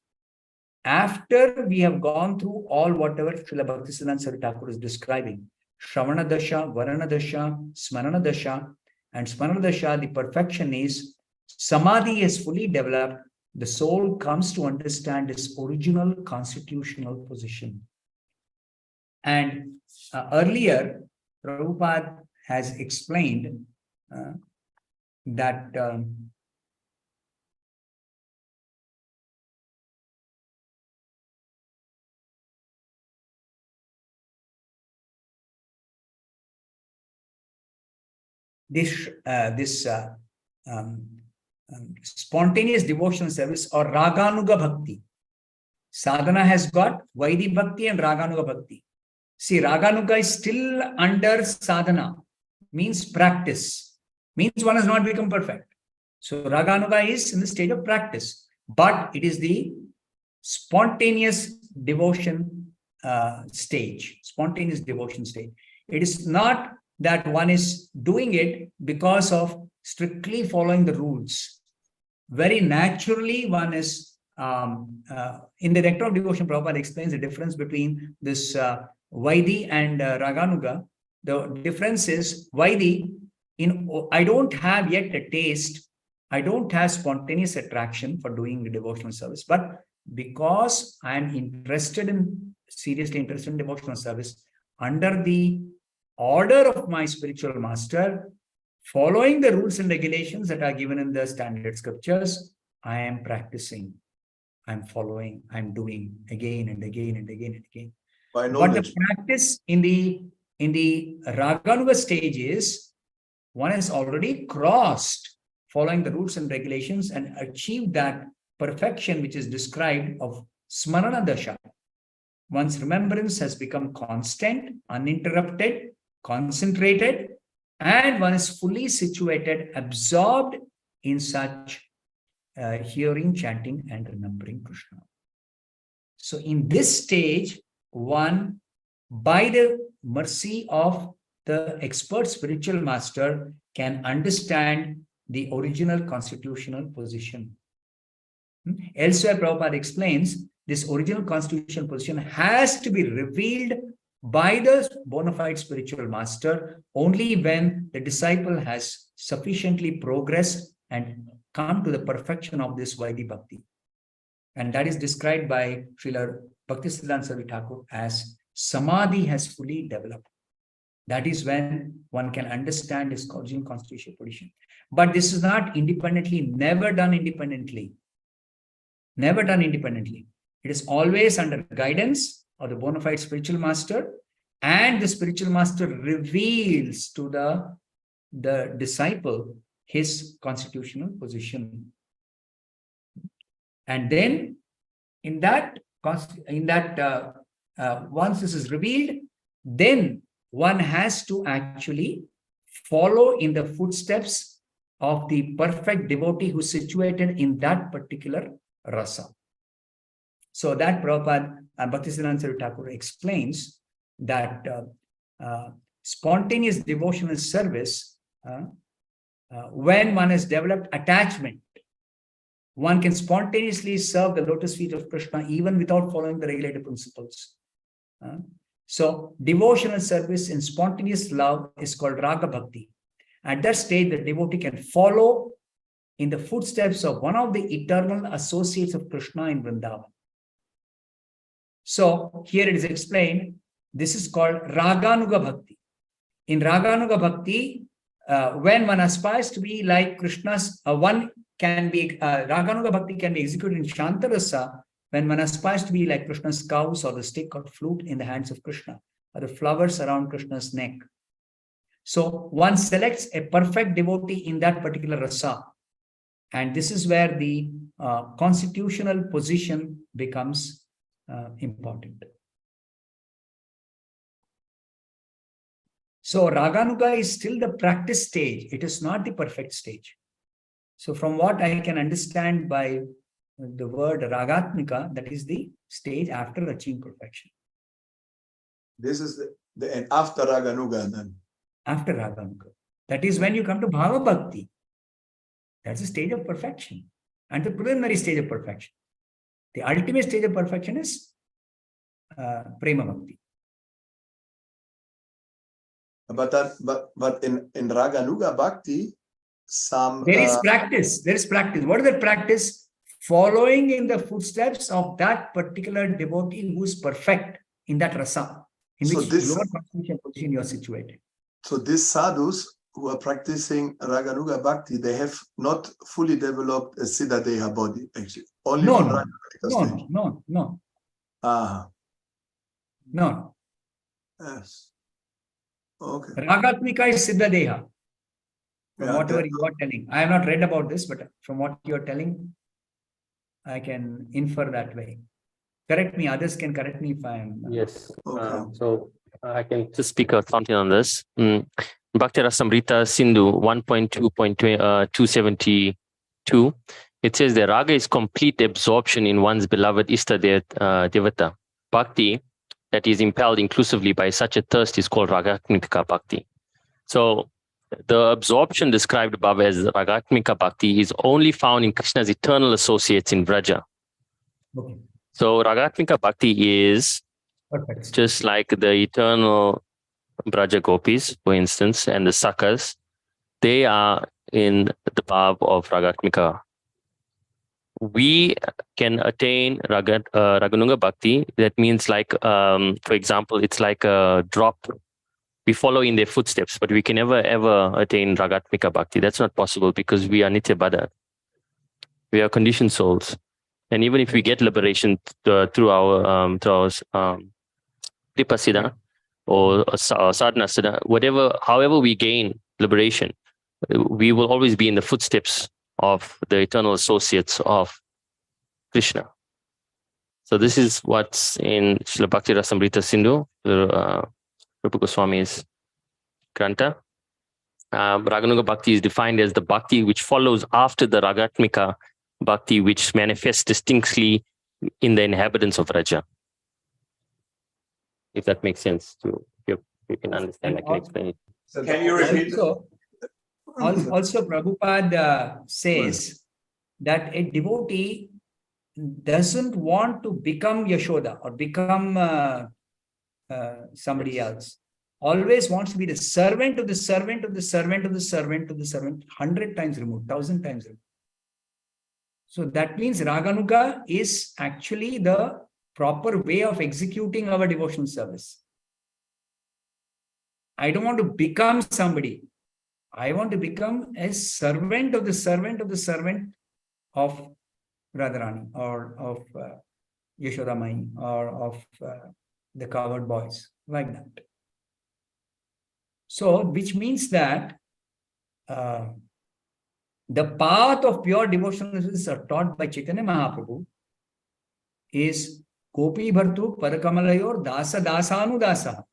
Speaker 5: after we have gone through all whatever Srila Bhaktisiddhanta Saraswati Thakur is describing. Shravana Dasha, Varana Dasha, Smarana Dasha. And Smarana Dasha, the perfection is samadhi is fully developed. The soul comes to understand its original constitutional position. And earlier, Prabhupada has explained that this spontaneous devotional service or Raganuga Bhakti. Sadhana has got Vaidhi Bhakti and Raganuga Bhakti. See, Raganuga is still under sadhana, means practice, means one has not become perfect. So Raganuga is in the stage of practice, but it is the spontaneous devotion stage, spontaneous devotion stage. It is not that one is doing it because of strictly following the rules. Very naturally, one is, in the Nectar of Devotion, Prabhupada explains the difference between this Vaidhi and Raganuga. The difference is Vaidhi, I don't have yet a taste, I don't have spontaneous attraction for doing the devotional service, but because I am seriously interested in devotional service, under the order of my spiritual master, following the rules and regulations that are given in the standard scriptures, I am practicing, I'm following, I'm doing again and again and again and again. But the practice in the Raganuga stage is one has already crossed following the rules and regulations and achieve that perfection which is described of Smarana Dasha. One's remembrance has become constant, uninterrupted, concentrated, and one is fully situated, absorbed in such hearing, chanting, and remembering Krishna. So in this stage, one, by the mercy of the expert spiritual master, can understand the original constitutional position. Elsewhere, Prabhupada explains this original constitutional position has to be revealed by the bona fide spiritual master only when the disciple has sufficiently progressed and come to the perfection of this Vaidhi Bhakti. And that is described by Srila Bhaktisiddhanta Saraswati Thakur as Samadhi has fully developed. That is when one can understand his original constitutional position. But this is not independently, never done independently. Never done independently. It is always under guidance of the bona fide spiritual master, and the spiritual master reveals to the disciple his constitutional position. And then once this is revealed, then one has to actually follow in the footsteps of the perfect devotee who is situated in that particular rasa. So that Prabhupada Bhaktisiddhanta Saraswati Thakur explains that spontaneous devotional service, when one has developed attachment, one can spontaneously serve the lotus feet of Krishna even without following the regulated principles. So devotional service in spontaneous love is called Raga Bhakti. At that stage, the devotee can follow in the footsteps of one of the eternal associates of Krishna in Vrindavan. So here it is explained, this is called Raganuga Bhakti. In Raganuga Bhakti, when one aspires to be like Krishna's, one can be, Raganuga Bhakti can be executed in Shantarasa when one aspires to be like Krishna's cows or the stick or flute in the hands of Krishna, or the flowers around Krishna's neck. So one selects a perfect devotee in that particular rasa. And this is where the constitutional position becomes important. So Raganuga is still the practice stage. It is not the perfect stage. So from what I can understand by the word Ragatmika, that is the stage after achieving perfection.
Speaker 7: This is the after Raganuga then.
Speaker 5: After Raganuga. That is when you come to Bhava Bhakti. That's the stage of perfection and the preliminary stage of perfection. The ultimate stage of perfection is Prema Bhakti.
Speaker 7: But in Raganuga Bhakti,
Speaker 5: there is practice. There is practice. What is that practice? Following in the footsteps of that particular devotee who is perfect in that rasa, in which lower constitutional position you are situated.
Speaker 7: So these sadhus who are practicing Raganuga Bhakti, they have not fully developed a Siddha Deha body, actually. Only
Speaker 5: No. No.
Speaker 7: Yes. Okay.
Speaker 5: Ragatmika is Siddha Deha. From whatever you are telling. I have not read about this, but from what you are telling, I can infer that way. Correct me, others can correct me if I am.
Speaker 8: Yes.
Speaker 7: Okay.
Speaker 8: So I can just speak out something on this. Bhakti Rasamrita Sindhu 1.2.272. It says the raga is complete absorption in one's beloved Ishta Devata. Bhakti that is impelled inclusively by such a thirst is called Ragatmika Bhakti. So the absorption described above as Ragatmika Bhakti is only found in Krishna's eternal associates in Vraja.
Speaker 5: Okay.
Speaker 8: So Ragatmika Bhakti is just like the eternal Braja Gopis, for instance, and the Sakas. They are in the bhav of Ragatmika. We can attain Raganuga Bhakti. That means like, for example, it's like a drop. We follow in their footsteps, but we can never ever attain Ragatmika Bhakti. That's not possible because we are Nitya Bada. We are conditioned souls. And even if we get liberation through our Kripasiddha or sadhana siddha, however we gain liberation, we will always be in the footsteps of the eternal associates of Krishna. So this is what's in Srila Bhakti Rasamrita Sindhu, Rupa Goswami's Granta. Raganuga Bhakti is defined as the bhakti which follows after the Ragatmika Bhakti, which manifests distinctly in the inhabitants of Raja. If that makes sense to you, you can understand, I can explain it.
Speaker 6: Can you repeat?
Speaker 5: Also Prabhupada says that a devotee doesn't want to become Yashoda or become somebody else. Always wants to be the servant of the servant of the servant of the servant of the servant, 100 times removed, 1,000 times removed. So that means Raganuga is actually the proper way of executing our devotional service. I don't want to become somebody. I want to become a servant of the servant of the servant of Radharani or of Yashoda Mai or of the cowherd boys, like that. So, which means that the path of pure devotional service are taught by Chaitanya Mahaprabhu is Gopi Bhartu Parakamalayor Dasa Dasanu Dasa.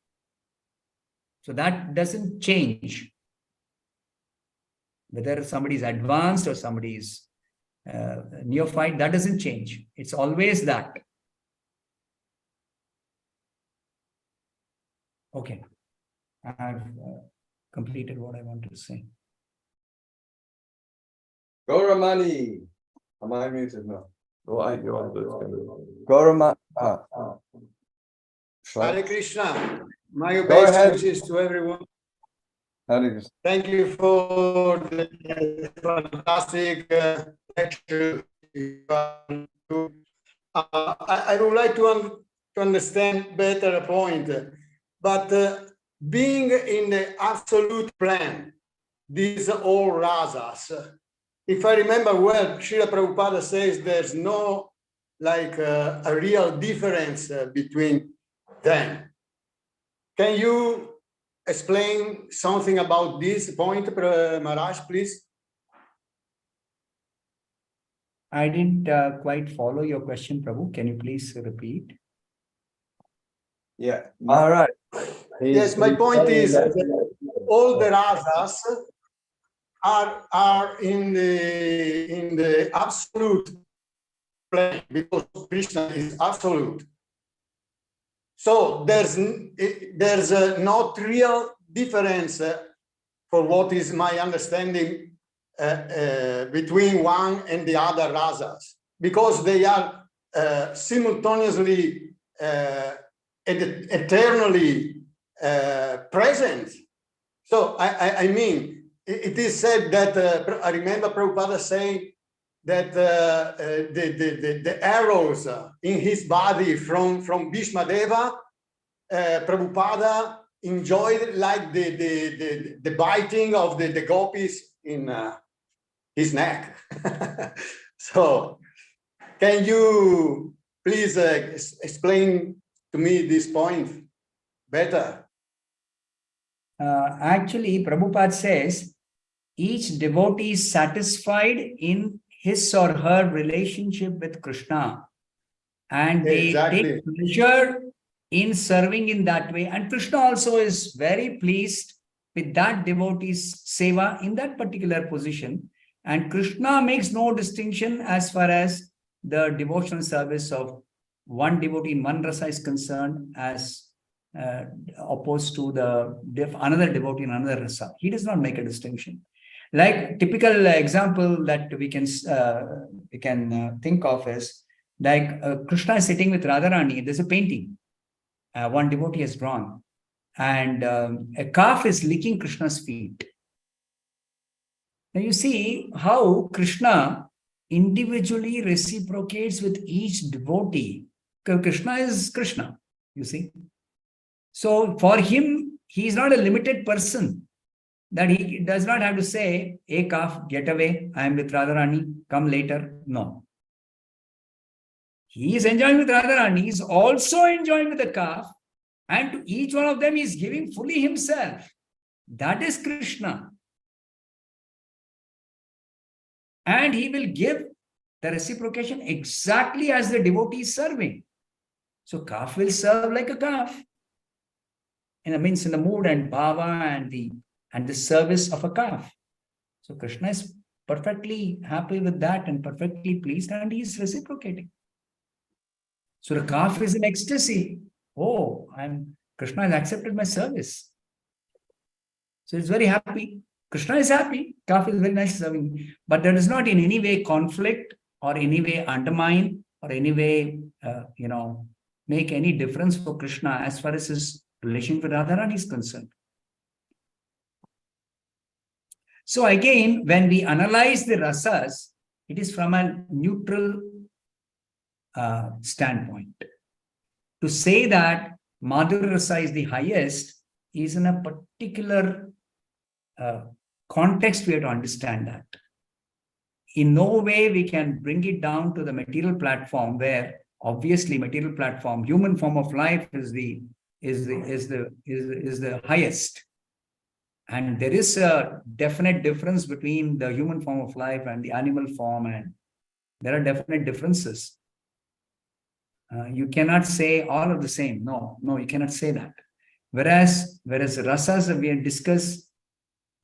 Speaker 5: So that doesn't change. Whether somebody is advanced or somebody is neophyte, that doesn't change. It's always that. Okay. I have completed what I wanted to say.
Speaker 6: Gauramani. Am I muted now?
Speaker 3: Gaurama.
Speaker 9: Hare Krishna. My
Speaker 3: Go ahead.
Speaker 9: best wishes to everyone.
Speaker 3: Hare Krishna.
Speaker 9: Thank you for the fantastic lecture. I would like to understand better a point, but being in the absolute plan, these are all rasas. If I remember well, Srila Prabhupada says there's no like a real difference between them. Can you explain something about this point, Maharaj, please?
Speaker 5: I didn't quite follow your question, Prabhu. Can you please repeat?
Speaker 6: Yeah.
Speaker 3: All right.
Speaker 9: Yes, my point is that all the rasas are in the absolute plane because Krishna is absolute. So there's not real difference for what is my understanding between one and the other rasas, because they are simultaneously eternally present. So I mean, it is said that I remember Prabhupada saying that the arrows in his body from Bhishma Deva, Prabhupada enjoyed like the biting of the gopis in his neck. So can you please explain to me this point better?
Speaker 5: Actually, Prabhupada says each devotee is satisfied in his or her relationship with Krishna, and they take pleasure in serving in that way. And Krishna also is very pleased with that devotee's seva in that particular position. And Krishna makes no distinction as far as the devotional service of one devotee in one rasa is concerned as opposed to another devotee in another rasa. He does not make a distinction. Like typical example that we can think of is like Krishna is sitting with Radharani. There's a painting one devotee has drawn, and a calf is licking Krishna's feet. Now you see how Krishna individually reciprocates with each devotee. Krishna is Krishna, you see. So for him, he is not a limited person, that he does not have to say, "Hey calf, get away, I am with Radharani, come later." No. He is enjoying with Radharani, he is also enjoying with the calf, and to each one of them he is giving fully himself. That is Krishna. and he will give the reciprocation exactly as the devotee is serving. So calf will serve like a calf. Means in the mood and bhava and the service of a calf. So Krishna is perfectly happy with that and perfectly pleased, and he is reciprocating. So the calf is in ecstasy. Oh, Krishna has accepted my service. So it's very happy. Krishna is happy. Calf is very nice serving. But that is not in any way conflict or any way undermine or any way, make any difference for Krishna as far as his relation with Radharani is concerned. So again, when we analyze the rasas, it is from a neutral standpoint. To say that Madhurya Rasa is the highest is in a particular context. We have to understand that. In no way we can bring it down to the material platform, where obviously material platform, human form of life is the highest. And there is a definite difference between the human form of life and the animal form, and there are definite differences. You cannot say all of the same. No, you cannot say that. Whereas rasas we have discussed,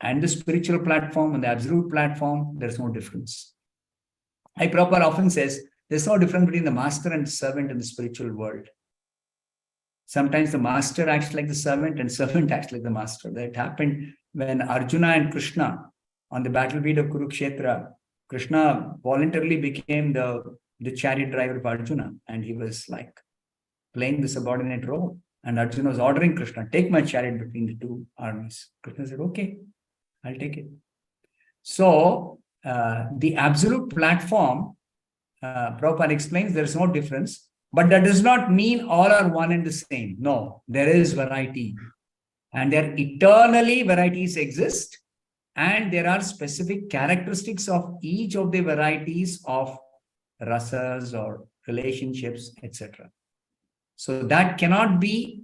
Speaker 5: and the spiritual platform and the absolute platform, there's no difference. Prabhupada often says there's no difference between the master and the servant in the spiritual world. Sometimes the master acts like the servant and servant acts like the master. That happened when Arjuna and Krishna on the battlefield of Kurukshetra. Krishna voluntarily became the chariot driver of Arjuna, and he was like playing the subordinate role. And Arjuna was ordering Krishna, take my chariot between the two armies. Krishna said, okay, I'll take it. So the absolute platform, Prabhupada explains there is no difference, but that does not mean all are one and the same. No, there is variety. And there eternally varieties exist. And there are specific characteristics of each of the varieties of rasas or relationships, etc. So that cannot be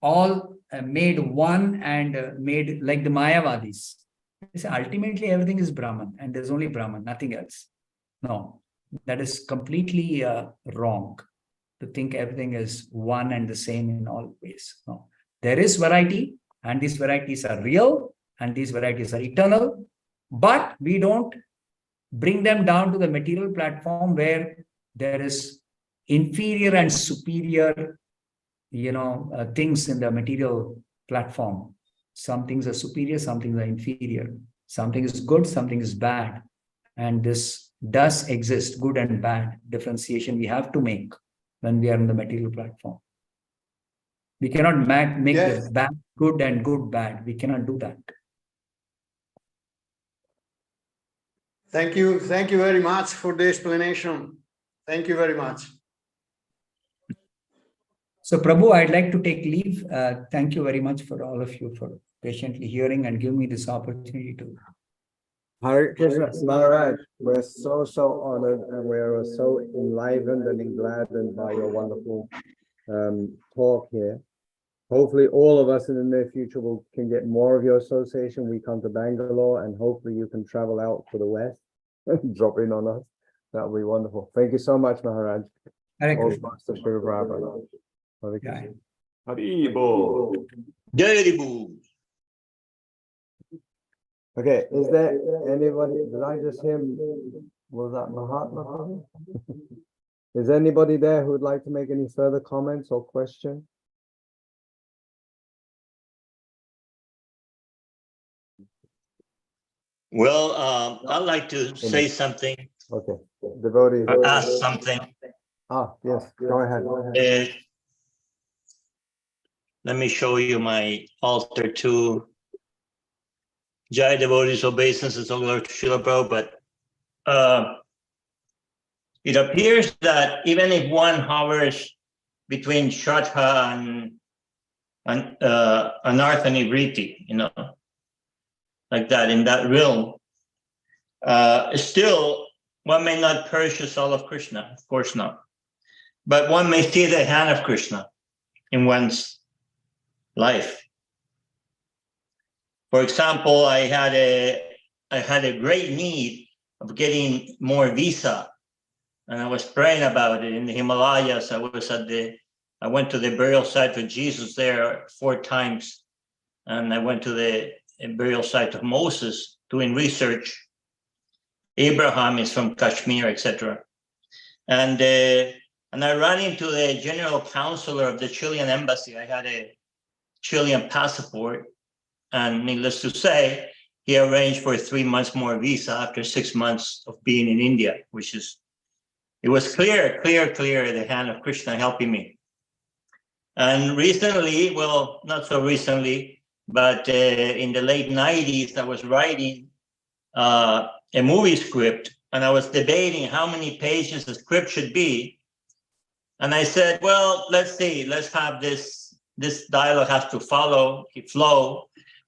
Speaker 5: all made one and made like the Mayavadis. They say ultimately everything is Brahman and there's only Brahman, nothing else. No, that is completely wrong to think everything is one and the same in all ways. No, there is variety, and these varieties are real and these varieties are eternal, but we don't bring them down to the material platform where there is inferior and superior things in the material platform. Some things are superior, some things are inferior. Something is good, something is bad. And this does exist, good and bad differentiation we have to make when we are in the material platform. We cannot make the bad good and good bad. We cannot do that.
Speaker 9: Thank you very much for the explanation. Thank you very much.
Speaker 5: So Prabhu, I'd like to take leave. Thank you very much for all of you for patiently hearing and giving me this opportunity to.
Speaker 3: Hare Krishna, Maharaj, we're so honored and we're so enlivened and gladdened by your wonderful talk here. Hopefully all of us in the near future can get more of your association. We come to Bangalore and hopefully you can travel out to the west and drop in on us. That would be wonderful. Thank you so much, Maharaj.
Speaker 5: Hare Krishna.
Speaker 4: Haribo.
Speaker 3: Okay, is there anybody, did I just hear, was that Mahatma? Is anybody there who would like to make any further comments or questions?
Speaker 10: Well, I'd like to say something.
Speaker 3: Okay, devotees.
Speaker 10: Ask something.
Speaker 3: Yes, go ahead.
Speaker 10: Let me show you my altar too. Jai devotees, obeisances, all glory to Srila Prabhupada. It appears that even if one hovers between Shraddha and Anartha Nivriti, like that, in that realm, still one may not purchase all of Krishna, of course not. But one may see the hand of Krishna in one's life. For example, I had a great need of getting more visa. And I was praying about it in the Himalayas. I went to the burial site of Jesus there 4 times. And I went to the burial site of Moses doing research. Abraham is from Kashmir, etc. And I ran into the general counselor of the Chilean embassy. I had a Chilean passport, and needless to say, he arranged for 3 months more visa after 6 months of being in India, it was clear, the hand of Krishna helping me. And recently, well, not so recently, but in the late 90s, I was writing a movie script, and I was debating how many pages the script should be. And I said, well, let's see, let's have this dialogue has to flow.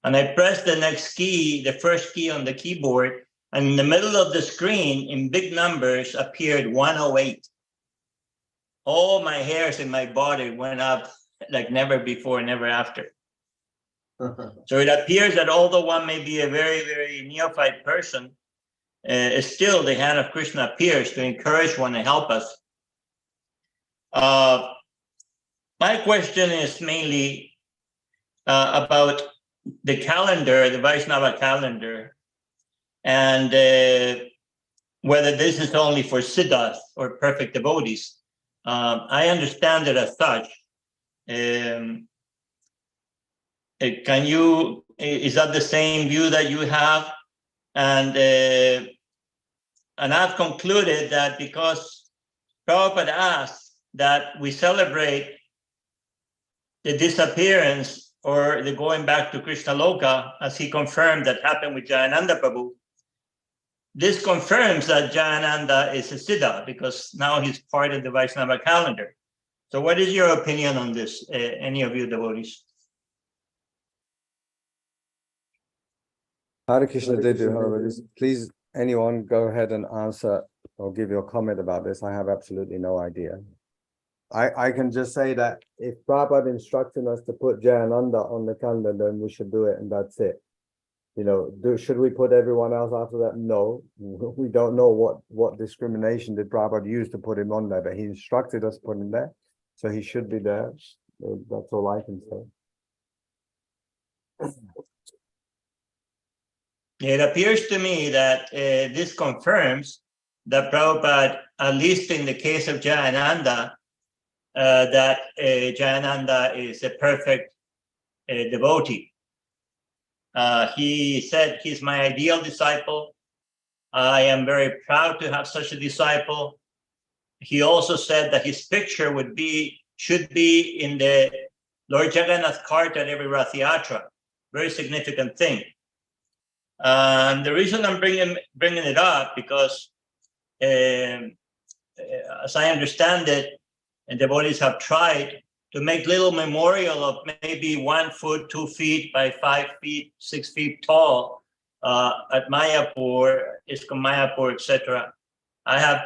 Speaker 10: And I pressed the next key, the first key on the keyboard, and in the middle of the screen, in big numbers, appeared 108. All my hairs in my body went up like never before, never after. So it appears that although one may be a very, very neophyte person, still the hand of Krishna appears to encourage one and help us. My question is mainly about the calendar, the Vaishnava calendar, and whether this is only for siddhas or perfect devotees. I understand it as such. Is that the same view that you have? And I've concluded that because Prabhupada asked that we celebrate the disappearance or the going back to Krishna Loka, as he confirmed that happened with Jayananda Prabhu, this confirms that Jayananda is a siddha because now he's part of the Vaishnava calendar. So what is your opinion on this, any of you devotees?
Speaker 3: Hare Krishna Dedu, please, anyone go ahead and answer or give your comment about this. I have absolutely no idea. I can just say that if Prabhupada instructed us to put Jayananda on the calendar, then we should do it, and that's it. You know, should we put everyone else after that? No, we don't know what discrimination did Prabhupada use to put him on there, but he instructed us to put him there, so he should be there. That's all I can say.
Speaker 10: It appears to me that this confirms that Prabhupada, at least in the case of Jayananda, that Jayananda is a perfect devotee. He said he's my ideal disciple. I am very proud to have such a disciple. He also said that his picture should be in the Lord Jagannath cart at every Rath Yatra. Very significant thing. And the reason I'm bringing it up because, as I understand it, and devotees have tried to make little memorial of maybe 1 foot, 2 feet by 5 feet, 6 feet tall at Mayapur, ISKCON Mayapur, etc. I have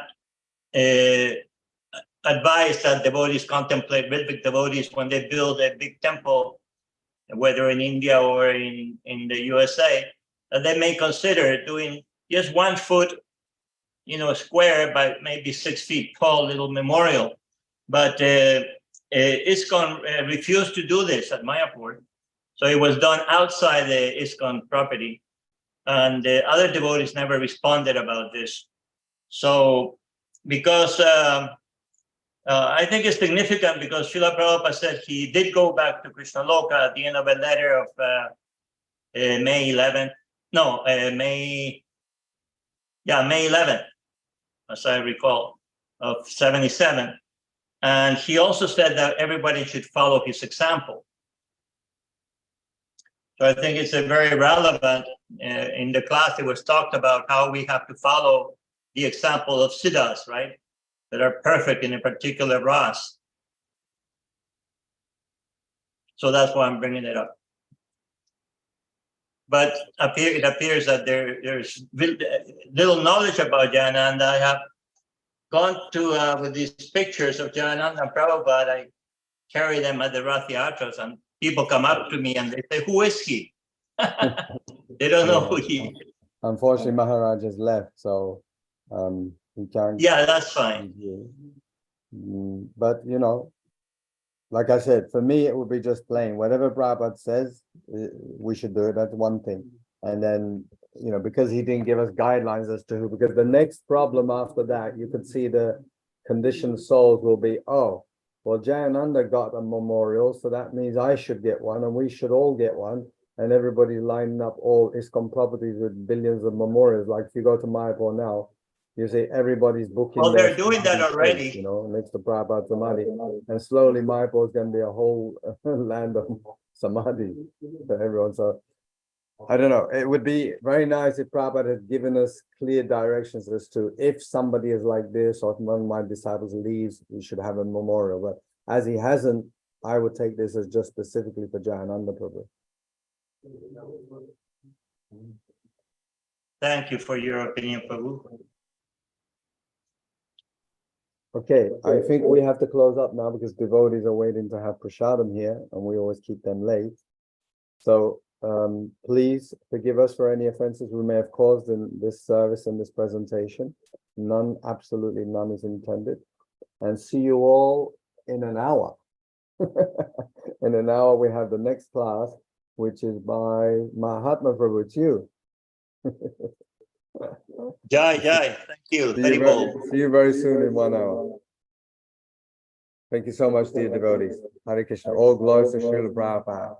Speaker 10: advised that devotees contemplate, Ritvic devotees, when they build a big temple, whether in India or in the USA, that they may consider doing just 1 foot, square by maybe 6 feet tall little memorial. But ISKCON refused to do this at Mayapur. So it was done outside the ISKCON property. And the other devotees never responded about this. So because I think it's significant because Srila Prabhupada said he did go back to Krishna Loka at the end of a letter of May 11th. No, May 11th, as I recall, of 77. And he also said that everybody should follow his example. So I think it's a very relevant, in the class it was talked about how we have to follow the example of siddhas, right? That are perfect in a particular ras. So that's why I'm bringing it up. But it appears that there's little knowledge about Jayananda. I have gone to, with these pictures of Jayananda and Prabhupada, I carry them at the Rath Yatras, and people come up to me and they say, who is he? They don't know who he is.
Speaker 3: Unfortunately, Maharaj has left, so he can't.
Speaker 10: Yeah, that's fine.
Speaker 3: But you know, like I said, for me, it would be just plain. Whatever Prabhupada says, we should do it. That's one thing. And then, you know, because he didn't give us guidelines as to who, because the next problem after that, you could see the conditioned souls will be, oh, well, Jayananda got a memorial, so that means I should get one, and we should all get one. And everybody's lining up all ISKCON properties with billions of memorials. Like if you go to Mayapur now, you see everybody's booking.
Speaker 10: Oh, they're doing that already.
Speaker 3: You know, next to Prabhupada Samadhi. And slowly Mayapur is going to be a whole land of Samadhi for everyone. So I don't know. It would be very nice if Prabhupada had given us clear directions as to if somebody is like this or if one of my disciples leaves, we should have a memorial. But as he hasn't, I would take this as just specifically for Jayananda Prabhu.
Speaker 10: Thank you for your opinion, Prabhu.
Speaker 3: Okay, I think we have to close up now because devotees are waiting to have prasadam here and we always keep them late. So please forgive us for any offenses we may have caused in this service and this presentation. None, absolutely none is intended. And see you all in an hour. In an hour, we have the next class, which is by Mahatma Prabhu. It's you.
Speaker 10: Jai, Jai. Thank you.
Speaker 3: See you very soon in 1 hour. Thank you so much, dear devotees. Hare Krishna. All glories to Srila Prabhupada.